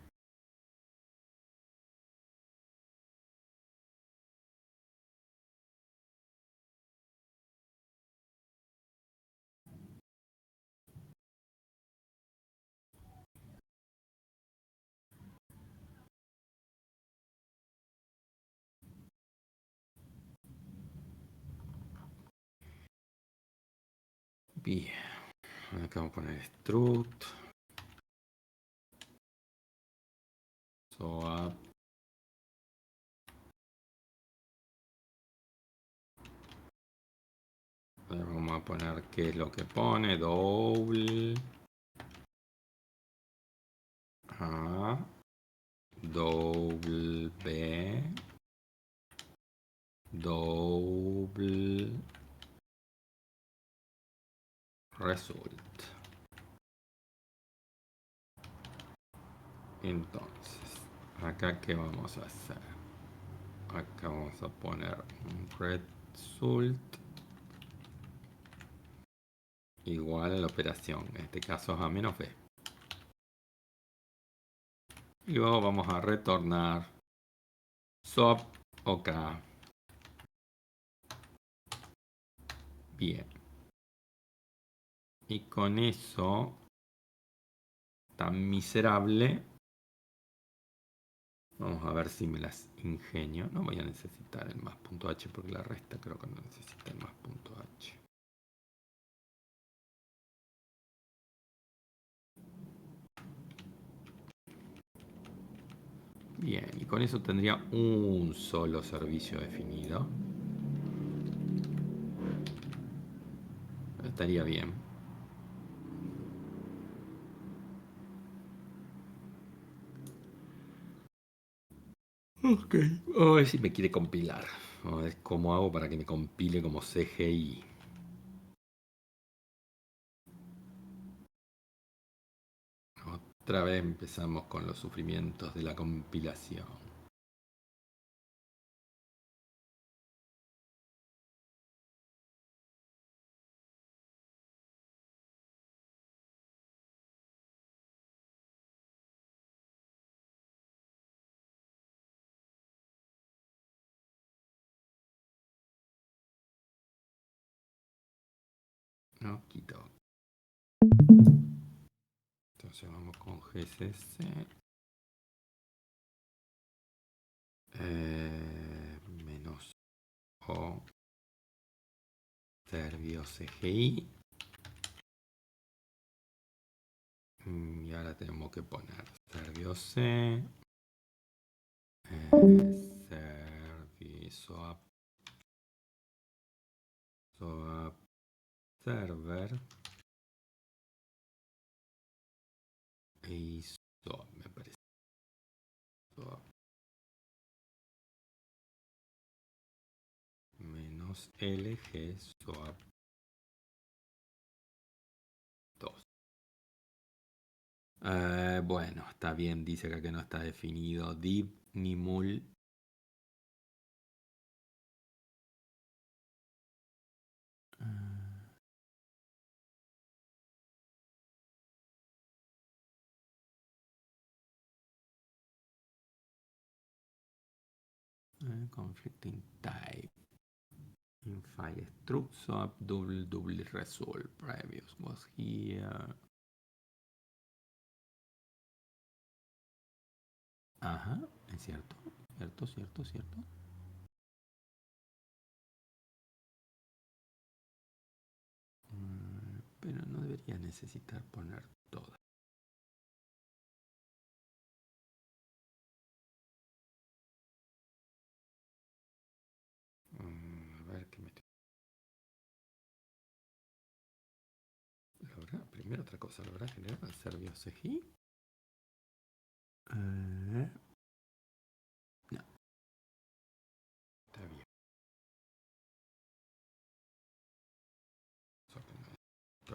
Speaker 1: bien. Acá vamos a poner struct soap vamos a poner qué es lo que pone double a double b double result. Entonces acá qué vamos a hacer, acá vamos a poner un result igual a la operación, en este caso es a menos b, y luego vamos a retornar swap OK. Bien, y con eso tan miserable, vamos a ver si me las ingenio. No voy a necesitar el más.h porque la resta creo que no necesita el más.h. Bien, y con eso tendría un solo servicio definido. Estaría bien. Ok. A ver si me quiere compilar. A ver cómo hago para que me compile como CGI. Otra vez empezamos con los sufrimientos de la compilación. No quito. Entonces vamos con GCC. Menos O Servio CGI. Y ahora tenemos que poner Servio C. Service Soap Server. Y Soap, me parece. Soap. Menos LG Soap 2. Bueno, está bien, dice acá que no está definido div ni mul. Conflicting type. In file struct swap double resolve. Previous was here. Ajá, es cierto. Cierto. Pero no debería necesitar poner todo. A ver qué me primero otra cosa, logra generar el Servio CGI. No. Está bien.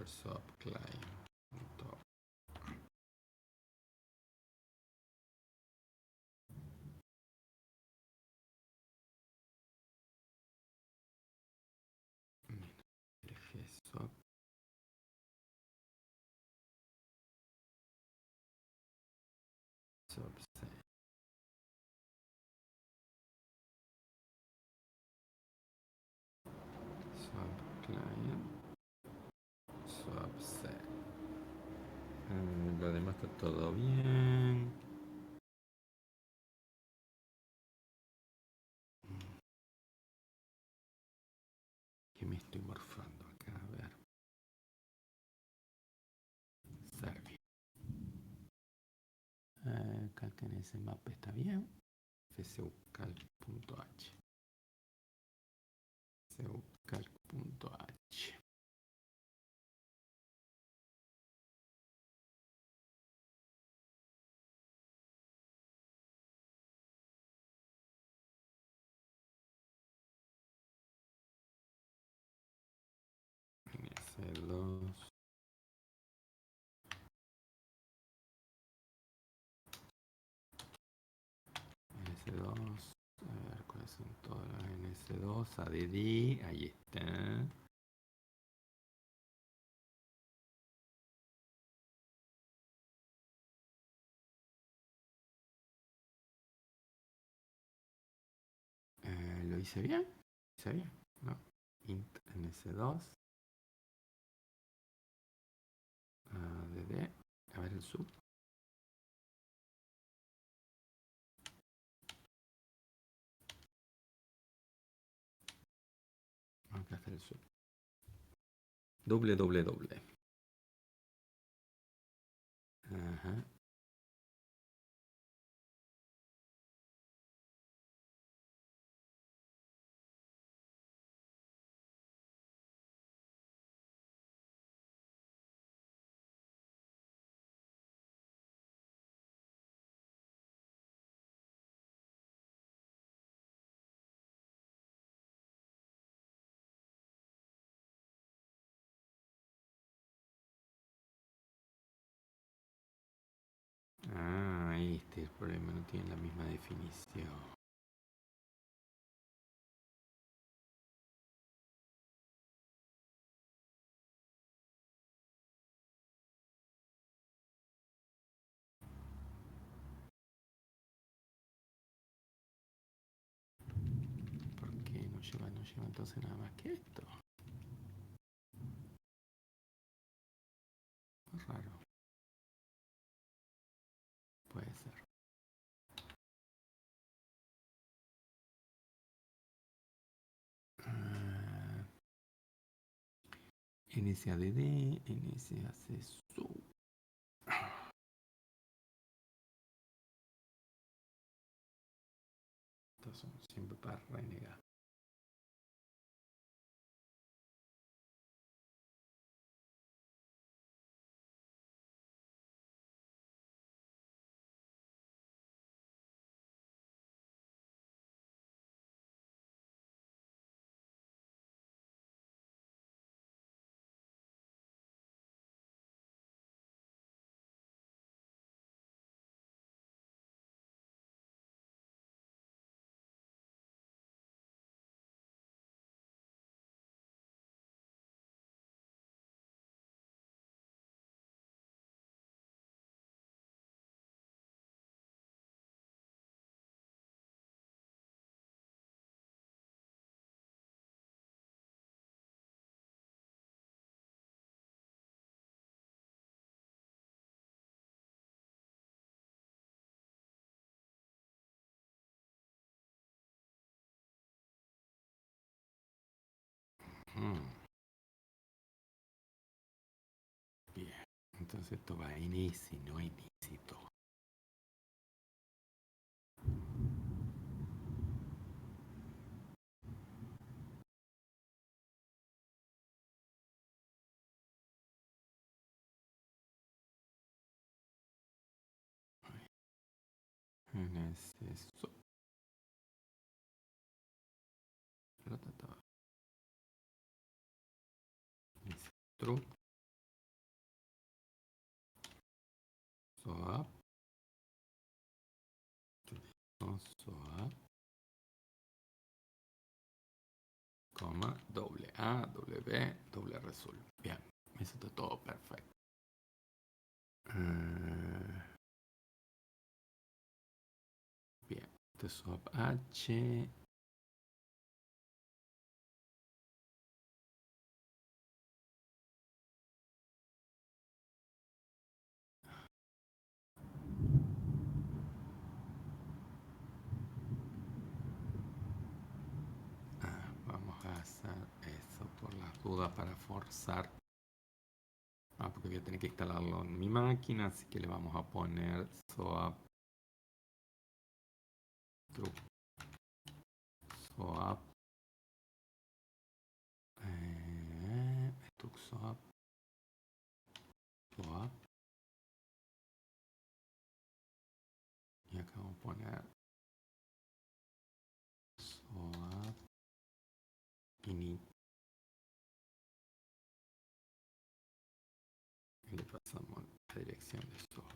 Speaker 1: Sub client. Sub. Subset. Subclient. Subset. Lo demás está todo bien. ¿Qué me estoy morfando acá? A ver. Servio. Calca en ese mapa está bien. fcucalc.h. fcucalc.h. NS2. NS2. A ver cuáles son todas las NS2. ADD. Ahí está. ¿Lo hice bien? ¿Hice bien? No. Int NS2. ADD. A ver el sub. Acá está el sub. Doble. Ajá. Este es el problema, no tienen la misma definición. ¿Por qué no lleva entonces nada más que esto? Es raro. Puede ser. NSADD, NSAC sub. Estos son siempre para renegar. Entonces esto va en easy, no en easy todo. Es eso. True. Swap. Swap. Coma, doble A, doble B, doble result. Bien, eso está todo perfecto. Bien, este swap H. Vamos a hacer eso por las dudas para forzar. Porque voy a tener que instalarlo en mi máquina, así que le vamos a poner swap true. Swap swap swap y acá vamos a poner swap init y le pasamos la dirección de swap.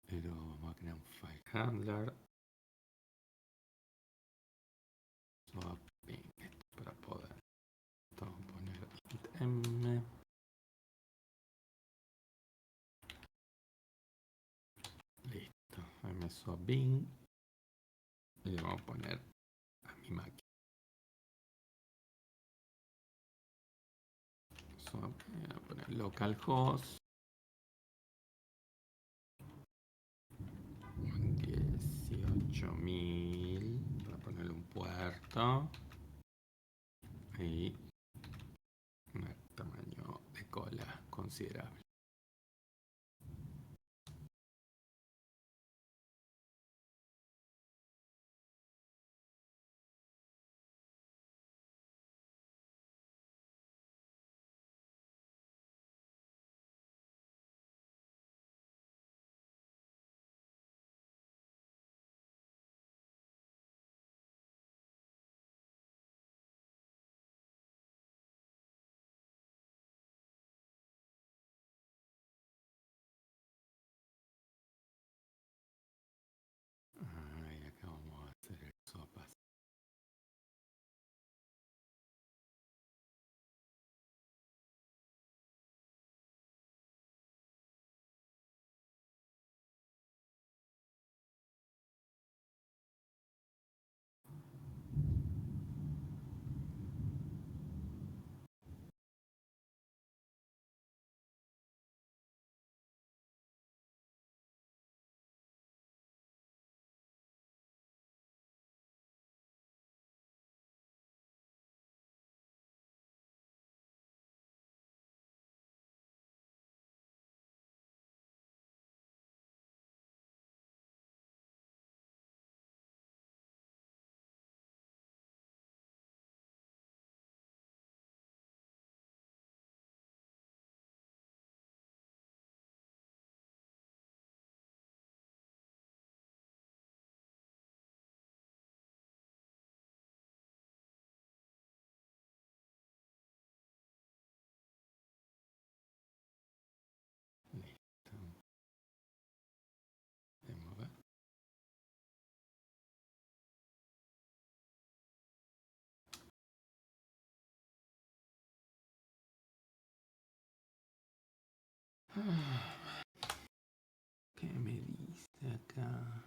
Speaker 1: Pero vamos a crear un file handler swap para poder poner int m. Listo, swap bin y le vamos a poner a mi máquina. Swap, voy a poner localhost 18.000 para ponerle un puerto y un tamaño de cola considerable. Y acá vamos a hacer el swap así. Listo. Vamos a ver. ¿Qué me dice acá?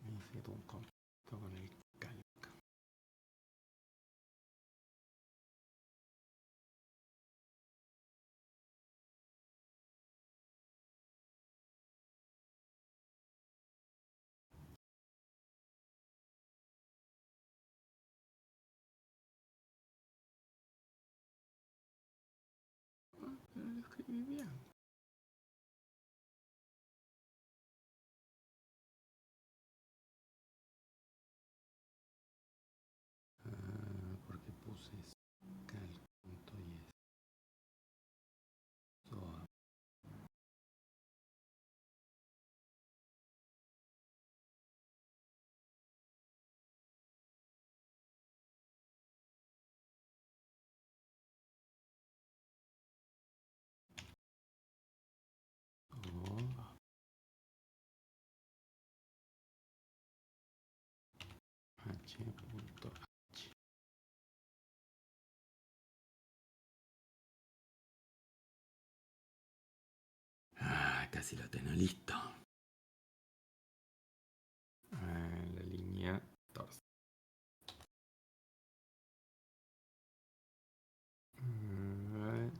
Speaker 1: Necesito un contacto con el escribí bien. Porque puse cal.is. H.h. Casi lo tengo listo. La línea 14.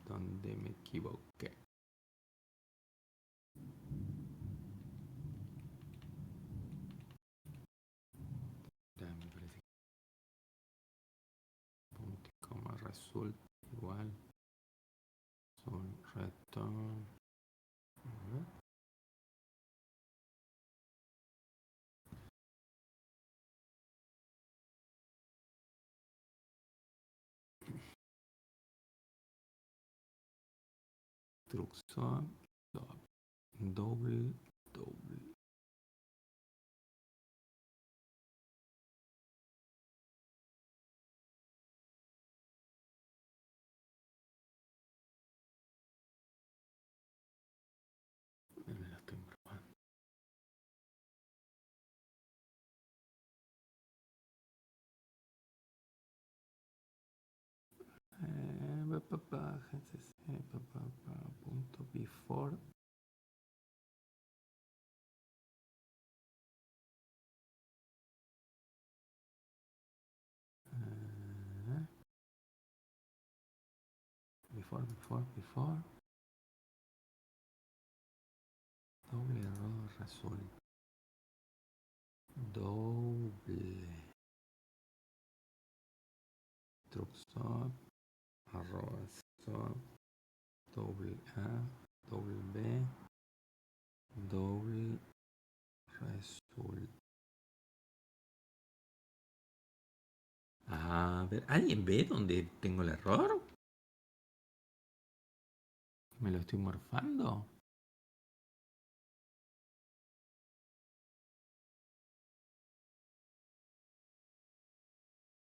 Speaker 1: Donde me equivoqué. Me parece que punto y coma resulta igual. Son return. Instrucción doble. Me lo estoy probando. Punto before. Before. Doble error resulta. Doble. Instrucción. Arroba. Doble A. Doble B. Doble resulta. A ver, ¿alguien ve dónde tengo el error? ¿Me lo estoy morfando?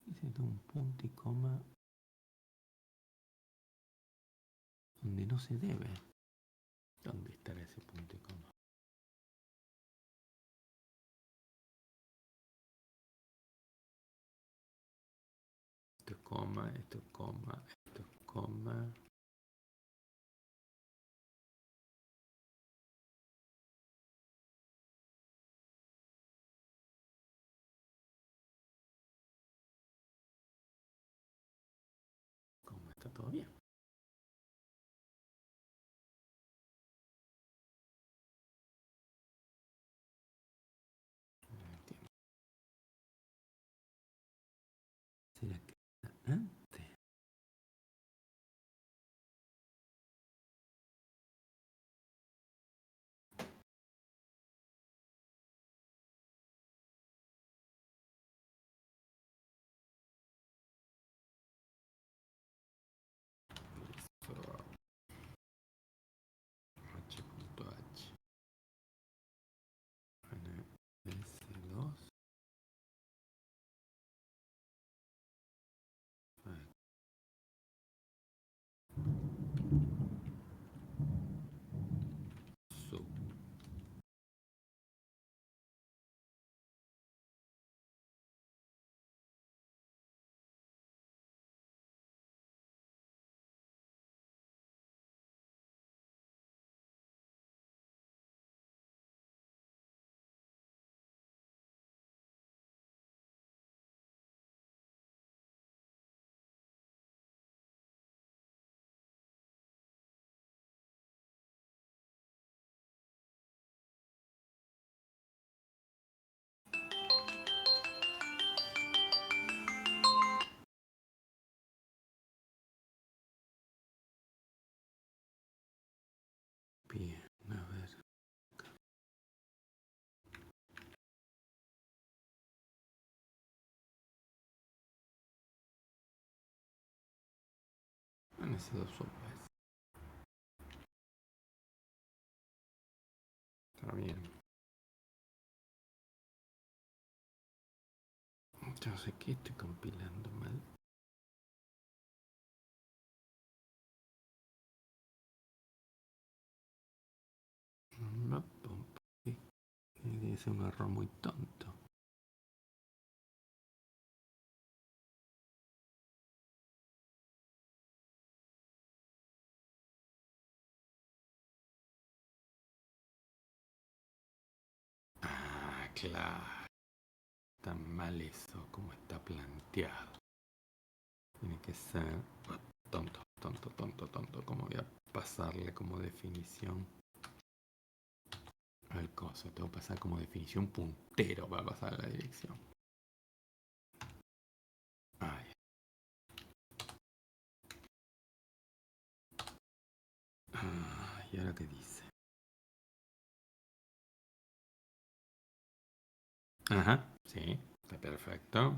Speaker 1: Hice un punto y coma donde no se debe. ¿Dónde estará ese punto y coma? Esto es coma, esto es coma, esto es coma. Coma, está todo bien. No entiendo. ¿Será que está antes? H.h. S2. S2 software. Está bien. Yo sé que estoy compilando mal. Debe ser un error muy tonto. Ah, claro. Está mal eso, como está planteado. Tiene que ser tonto. ¿Cómo voy a pasarle como definición al coso? Tengo que pasar como definición puntero para pasar a la dirección. Ay. ¿Y ahora qué dice? Ajá, sí, está perfecto.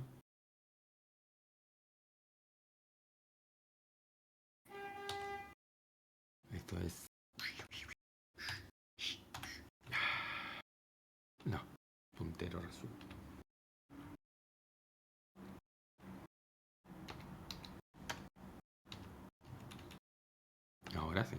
Speaker 1: Esto es... No, puntero resulta. Ahora sí.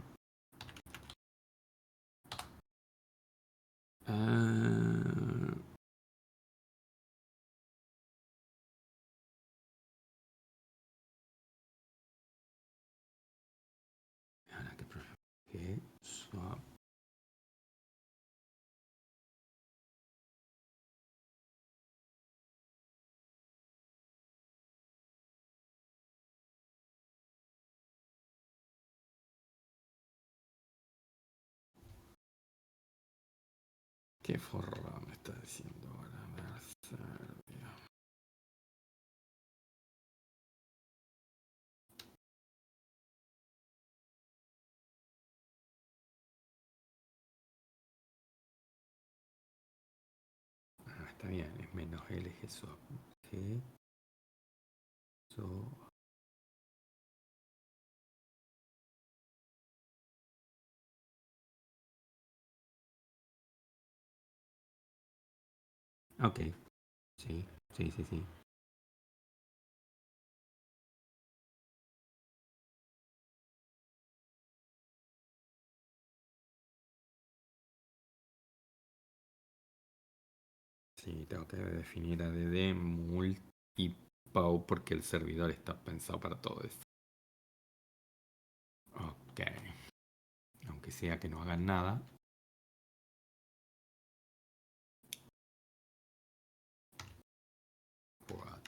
Speaker 1: Ahora que swap. ¿Qué forra me está diciendo ahora? Serbia. Está bien, es menos LG swap. G swap. Ok, sí. Sí, tengo que definir ADD, mult y PAU porque el servidor está pensado para todo eso. Ok. Aunque sea que no hagan nada. What?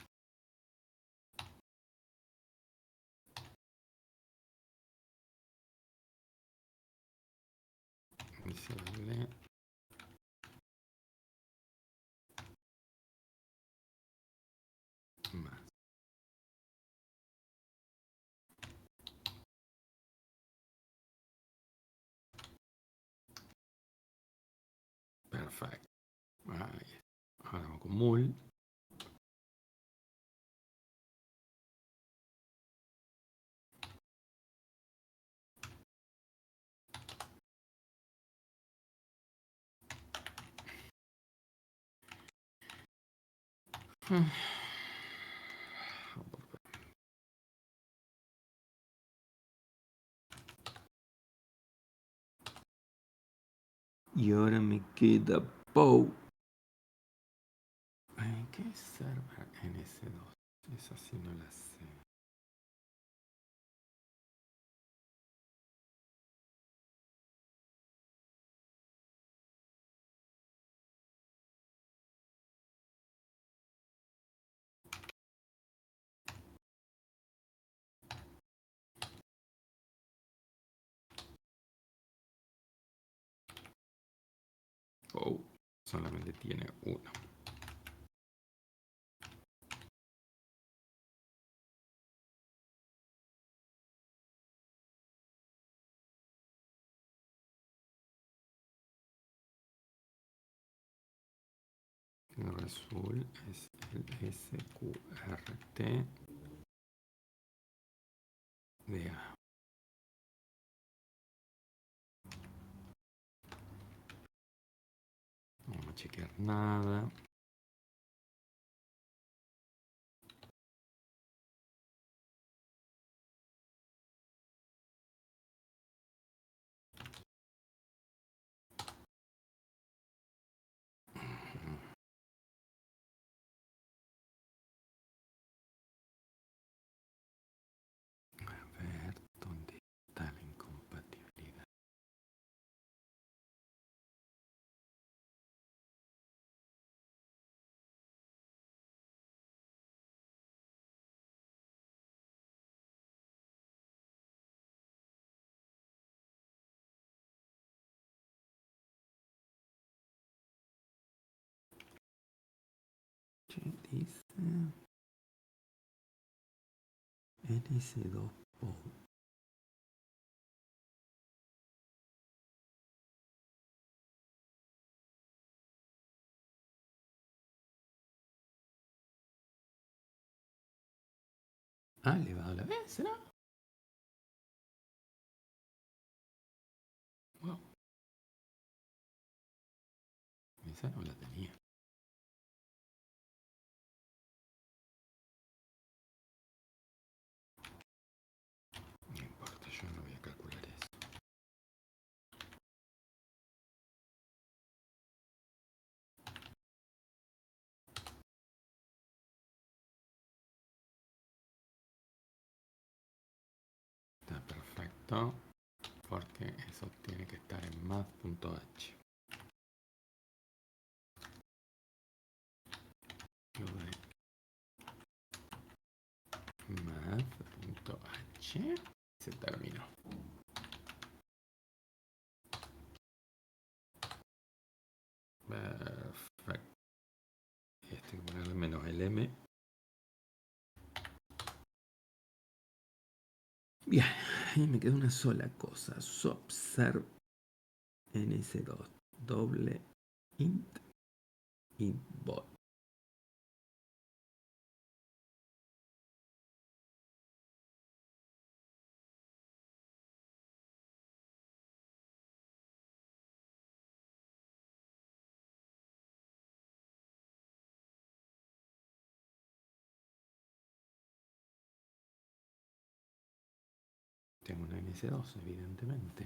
Speaker 1: Más. Perfecto. Ahí. Ahora vamos con mul. Y ahora me queda POW. ¿Qué es server NS2? Esa sí no la sé. POW solamente tiene uno. El result es el SQRT de A. chequear nada. A ver, ¿dónde está la incompatibilidad? ¿Qué dice? NS2 Port. Ah, elevado a la vez, ¿será? Wow, esa no la tenía. No importa, yo no voy a calcular eso. Está perfecto, porque eso tiene que estar en math.h. Lo de math.h se terminó. Perfecto. Esto hay que ponerle menos el m. Bien, ahí me queda una sola cosa. Subserv ns2 doble int bot. Tengo una ns2, evidentemente.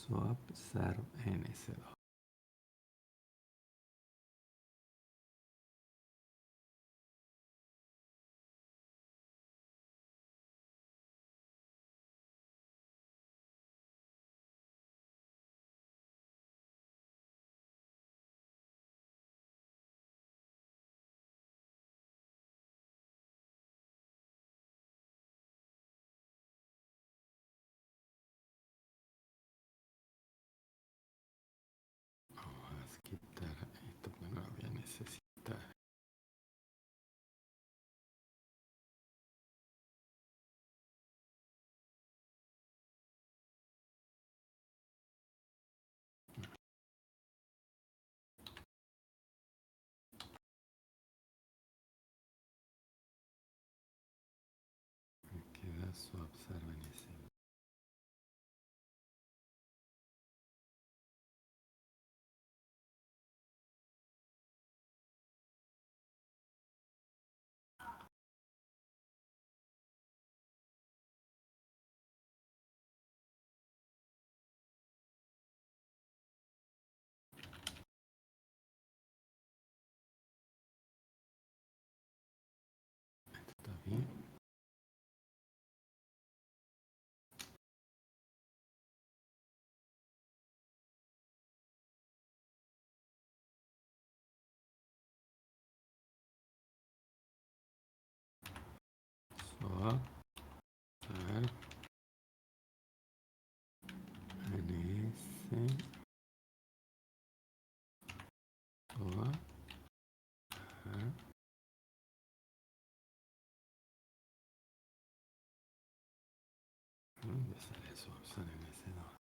Speaker 1: Subserv ns2. va a ver NS va a ¿dónde sale eso? Sale en ese 2.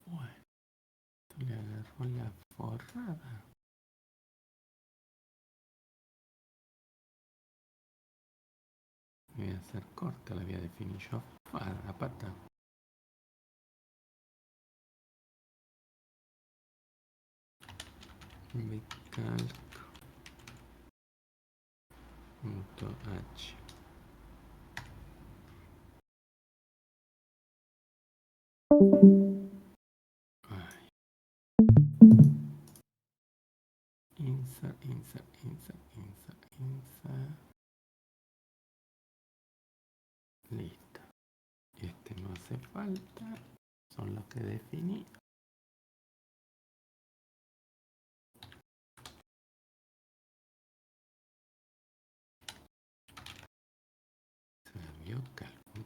Speaker 1: Bueno, esto le agarró la forrada. Voy a hacer corta, la voy a definir yo a la pata. Bcalc.h. Ay. Insert. Listo. Este no hace falta. Son los que definí.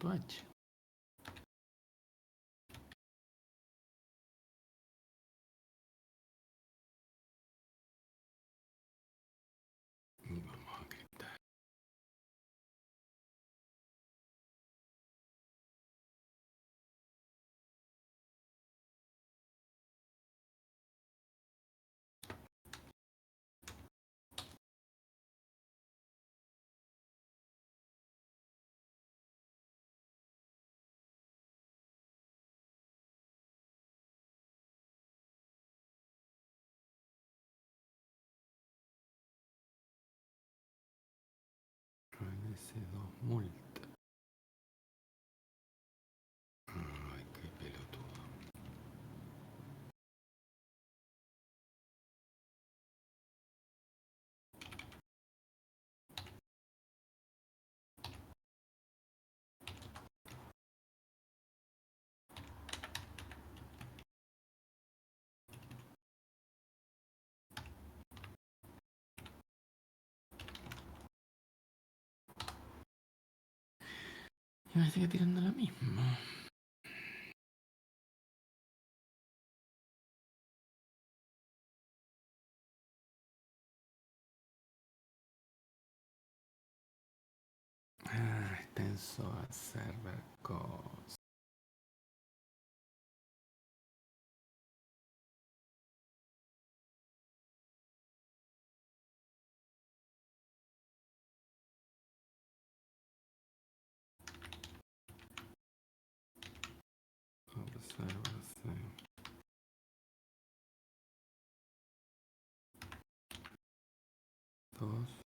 Speaker 1: .h. Vamos a quitar. S2 multa. Ay, qué pelotudo. Y me sigue tirando lo mismo. Extenso a server cost. Observación. Dos.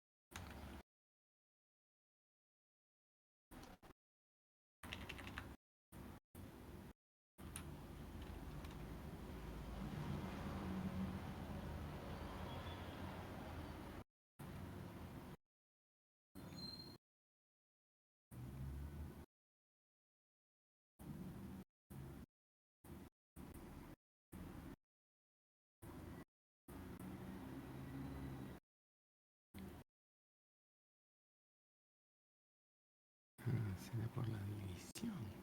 Speaker 1: Será por la división.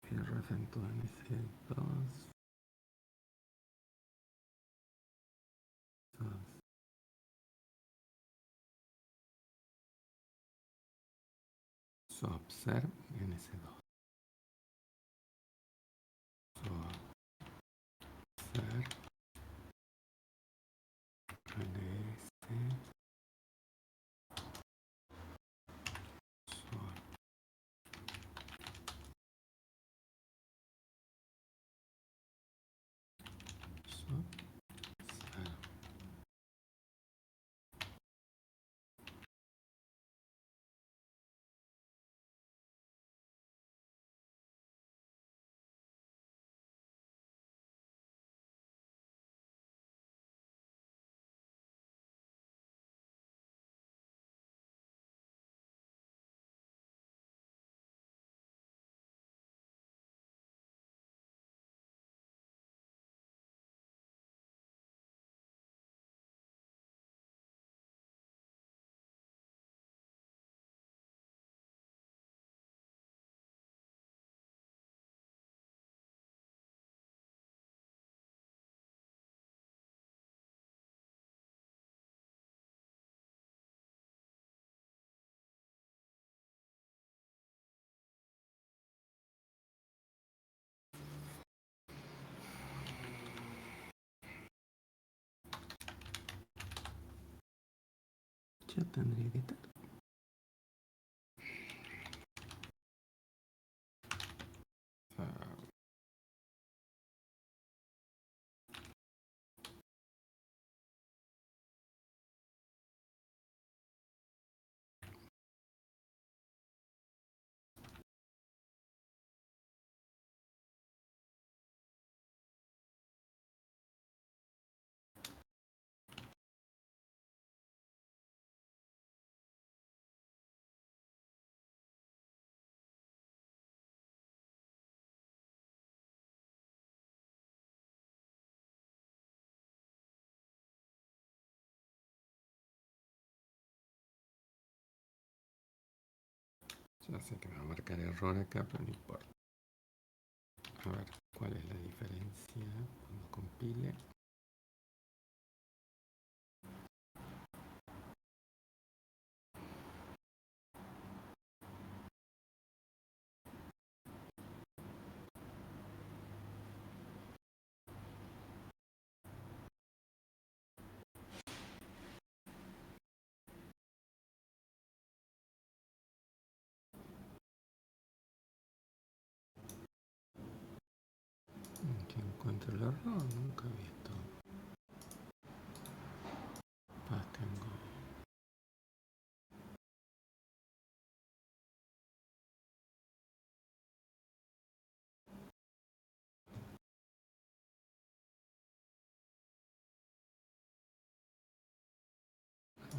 Speaker 1: Cierro acento en S2. Observe en S2. Observe en S. Ya tendría que estar. Ya sé que me va a marcar error acá, pero no importa. A ver, ¿cuál es la diferencia cuando compile? Que encuentro el error, nunca he visto. Tengo.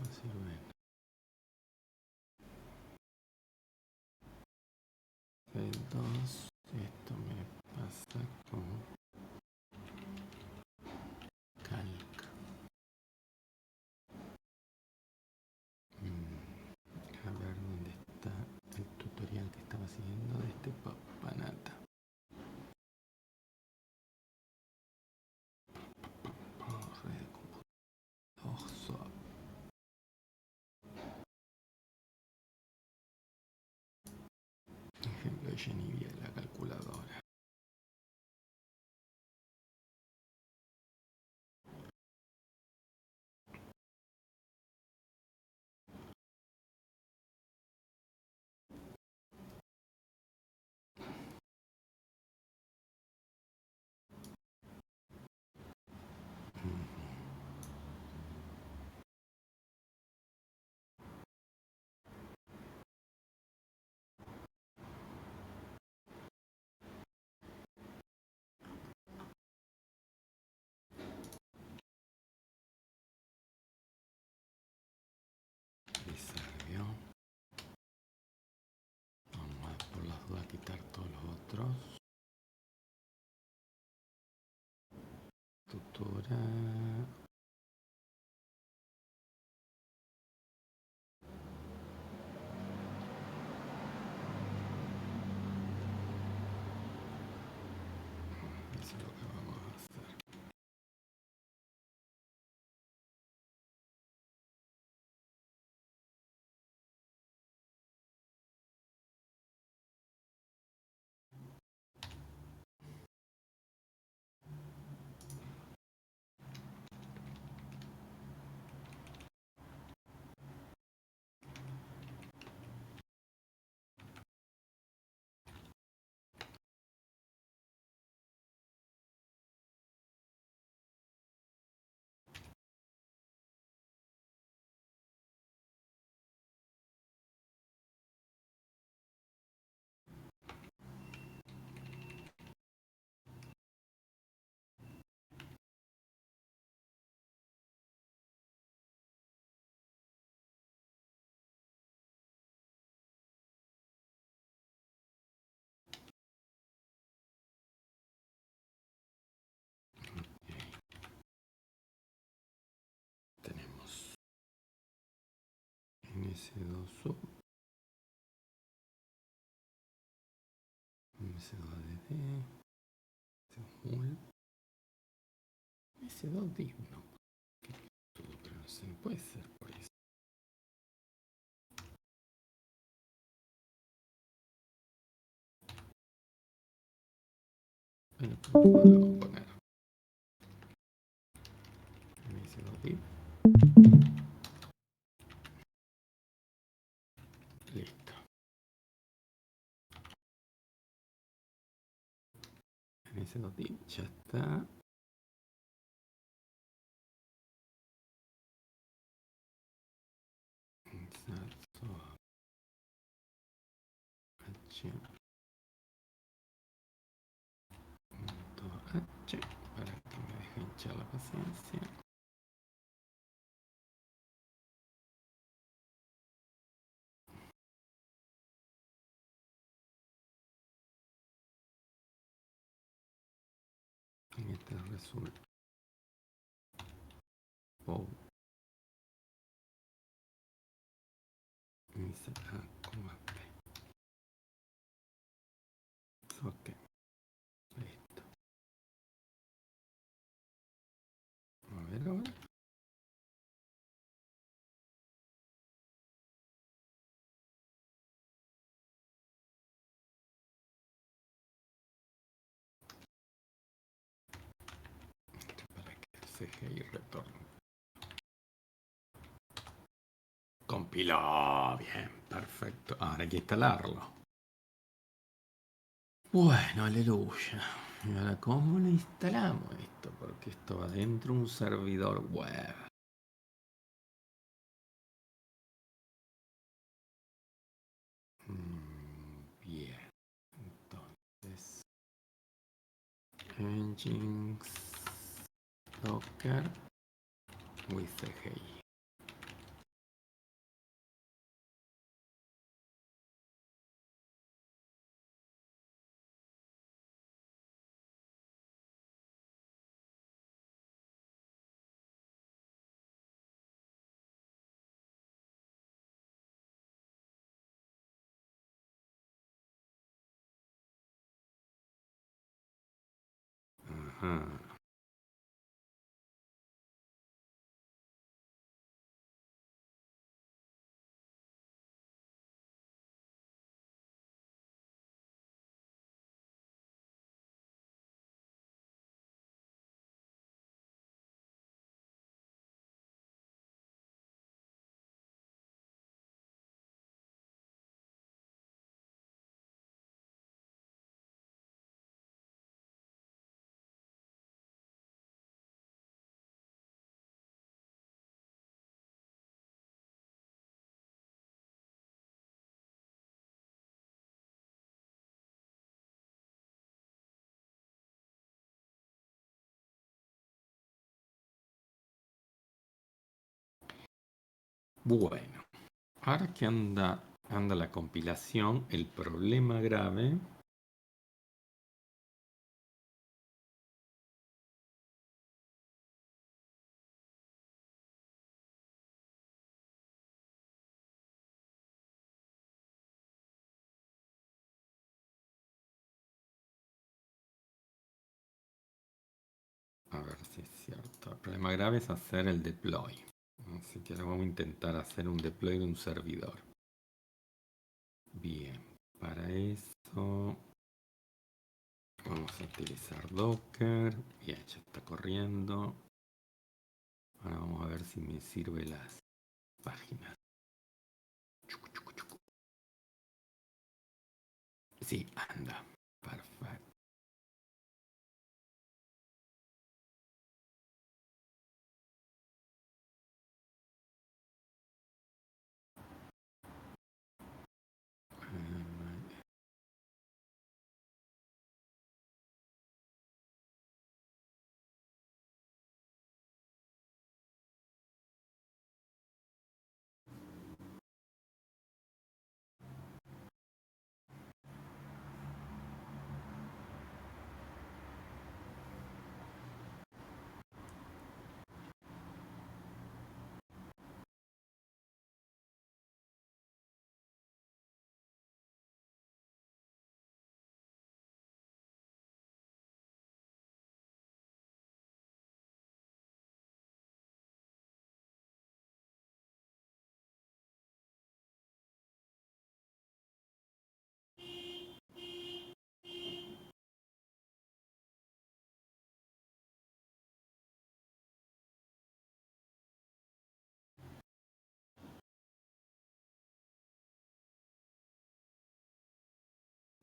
Speaker 1: Así bueno. 2. Esto me pasa con calc. A ver dónde está el tutorial que estaba siguiendo de este papanata. Red de computador. Ejemplo de Genivia, la calculadora. Reservio. Vamos a por las dudas quitar todos los otros. Tutora. Eso es lo que vamos a hacer. Tenemos MS2 sub, MS2 DD, mul, MS2 div, no. Todo, pero no se puede ser por eso. Bueno, pues podemos poner MS2 div. Listo. MS2 div ya está. Inserto H. H para que me deje hinchar la paciencia. En este resulta POW insert A, P. CGI retorno. Compiló. Bien, perfecto. Ahora hay que instalarlo. Bueno, aleluya. Y ahora, ¿cómo lo instalamos esto? Porque esto va dentro de un servidor web. Bien. Entonces, Nginx, Docker, with CGI. Ajá. Bueno, ahora que anda la compilación, el problema grave. A ver si es cierto. El problema grave es hacer el deploy. Así que ahora vamos a intentar hacer un deploy de un servidor. Bien, para eso vamos a utilizar Docker. Bien, ya está corriendo. Ahora vamos a ver si me sirve las páginas. Sí, anda. Perfecto.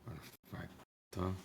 Speaker 1: Perfecto.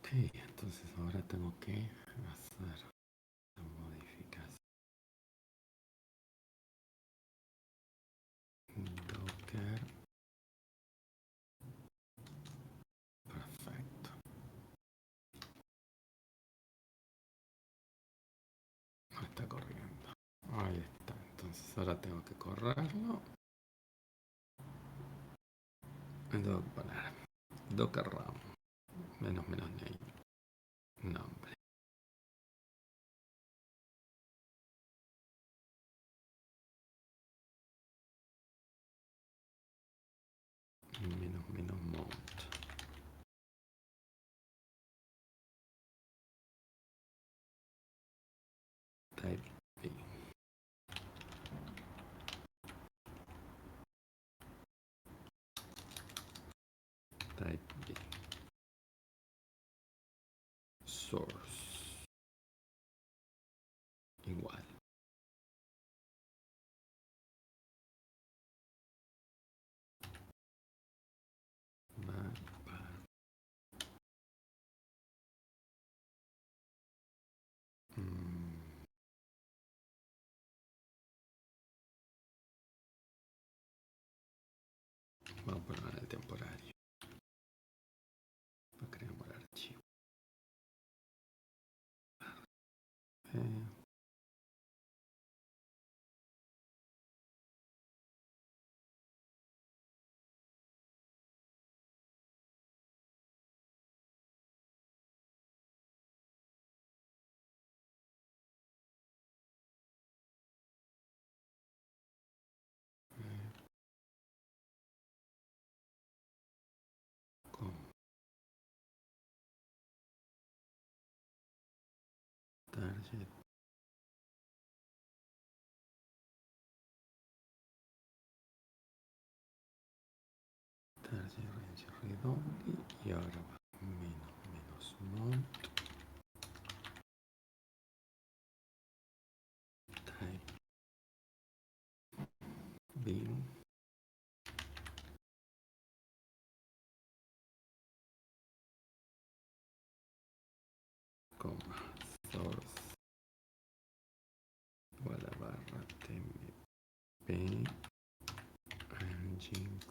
Speaker 1: Ok, entonces ahora tengo que hacer la modificación. Docker. Perfecto. Está corriendo. Ahí está. Entonces ahora tengo que correrlo. Tengo que poner Docker RAM. Menos name. Nombre. Menos mount. Type B. Type B. Source. Igual. Vamos a poner el temporario. No creamos el archivo. Con target. Target range read-only. Y ahora va menos mount. Type bin. Coma. Source. Igual a barra tmp. Nginx.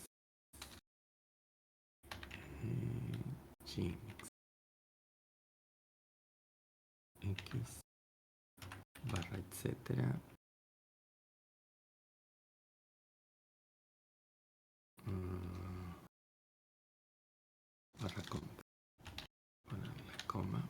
Speaker 1: X. Barra etcétera. Barra com. Ponerle coma.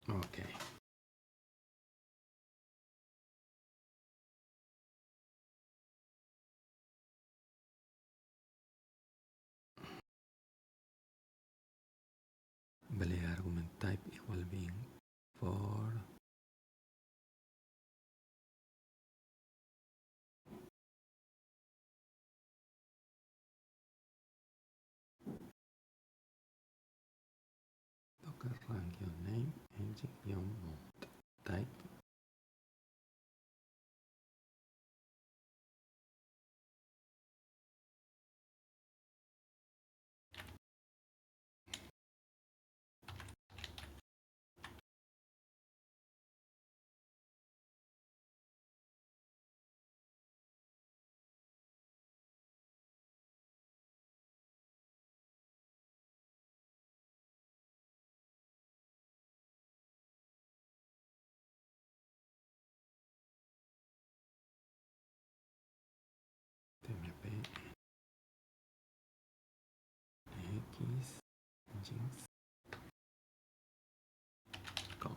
Speaker 1: Ok. Valid argument type igual bin for docker run-name engine-mount type tmp x engines com.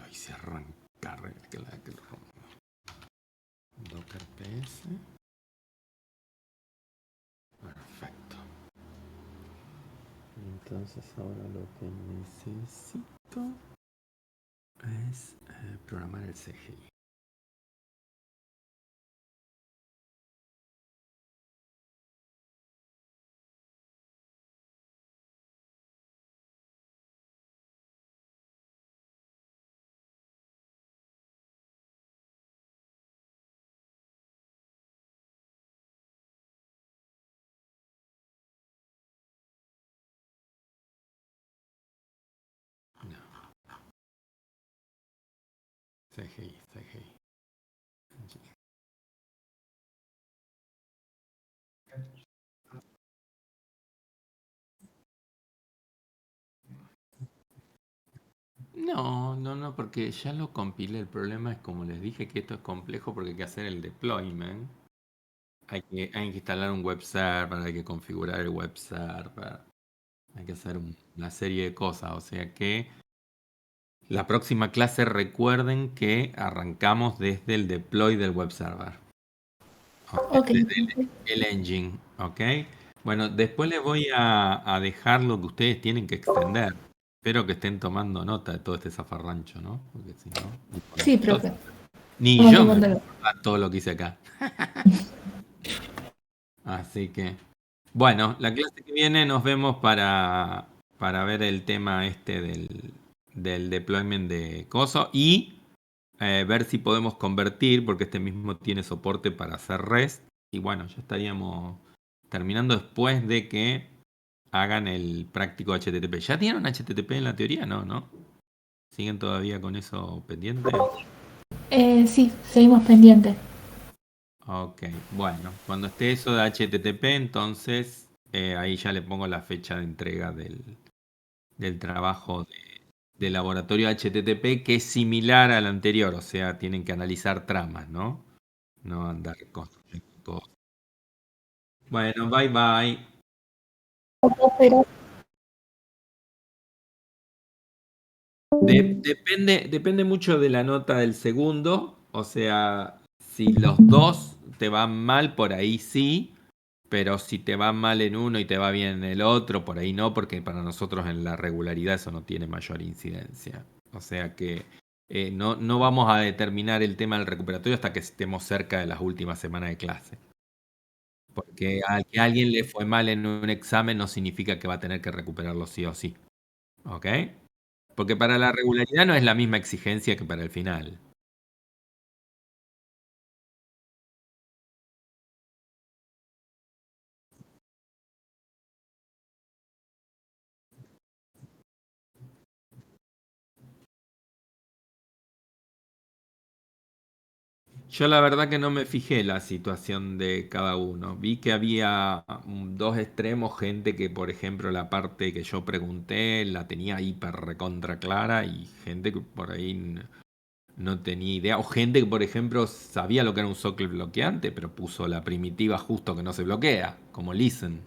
Speaker 1: Ay, se arranca. Docker PS. Perfecto. Entonces ahora lo que necesito es programar el CGI. CGI. No, porque ya lo compilé. El problema es, como les dije, que esto es complejo porque hay que hacer el deployment. Hay que instalar un web server, hay que configurar el web server, hay que hacer una serie de cosas. O sea que la próxima clase recuerden que arrancamos desde el deploy del web server.
Speaker 2: Ok,
Speaker 1: Desde el engine, ¿ok? Bueno, después les voy a dejar lo que ustedes tienen que extender. Espero que estén tomando nota de todo este zafarrancho, ¿no? Porque si no,
Speaker 2: sí, profe.
Speaker 1: ni
Speaker 2: Estamos
Speaker 1: yo me
Speaker 2: tomándolo.
Speaker 1: acuerdo todo lo que hice acá. Así que, bueno, la clase que viene nos vemos para ver el tema este del deployment de Coso y ver si podemos convertir, porque este mismo tiene soporte para hacer REST. Y bueno, ya estaríamos terminando después de que hagan el práctico HTTP. ¿Ya tienen HTTP en la teoría? No. ¿Siguen todavía con eso pendiente?
Speaker 2: Sí, seguimos pendientes.
Speaker 1: Ok, bueno, cuando esté eso de HTTP, entonces ahí ya le pongo la fecha de entrega del trabajo de laboratorio HTTP, que es similar al anterior, o sea, tienen que analizar tramas, ¿no? No andar construyendo cosas. Bueno, bye bye.
Speaker 2: Pero
Speaker 1: Depende mucho de la nota del segundo, o sea, si los dos te van mal, por ahí sí, pero si te va mal en uno y te va bien en el otro, por ahí no, porque para nosotros en la regularidad eso no tiene mayor incidencia. O sea que no vamos a determinar el tema del recuperatorio hasta que estemos cerca de las últimas semanas de clase. Porque al que a alguien le fue mal en un examen no significa que va a tener que recuperarlo sí o sí. ¿Ok? Porque para la regularidad no es la misma exigencia que para el final. Yo la verdad que no me fijé la situación de cada uno. Vi que había dos extremos, gente que por ejemplo la parte que yo pregunté la tenía hiper recontra clara y gente que por ahí no tenía idea. O gente que por ejemplo sabía lo que era un socle bloqueante, pero puso la primitiva justo que no se bloquea, como listen.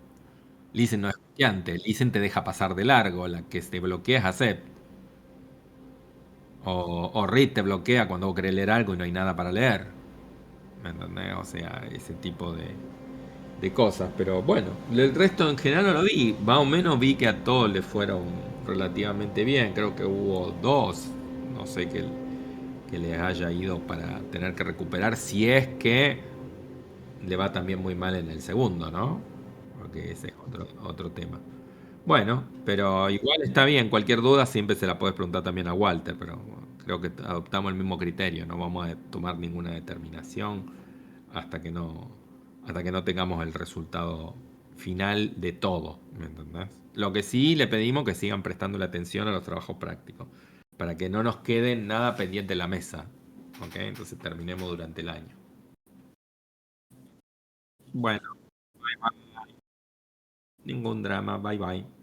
Speaker 1: Listen no es bloqueante, listen te deja pasar de largo, la que se bloquea es accept. O read te bloquea cuando vos querés leer algo y no hay nada para leer. ¿Me entendés? O sea, ese tipo de cosas. Pero bueno, el resto en general no lo vi. Más o menos vi que a todos les fueron relativamente bien. Creo que hubo dos, no sé, que les haya ido para tener que recuperar. Si es que le va también muy mal en el segundo, ¿no? Porque ese es otro tema. Bueno, pero igual está bien. Cualquier duda siempre se la puedes preguntar también a Walter. Pero creo que adoptamos el mismo criterio. No vamos a tomar ninguna determinación hasta que no tengamos el resultado final de todo, ¿me entendés? Lo que sí le pedimos que sigan prestando la atención a los trabajos prácticos, para que no nos quede nada pendiente en la mesa, ¿ok? Entonces terminemos durante el año. Bueno, ningún drama, bye bye.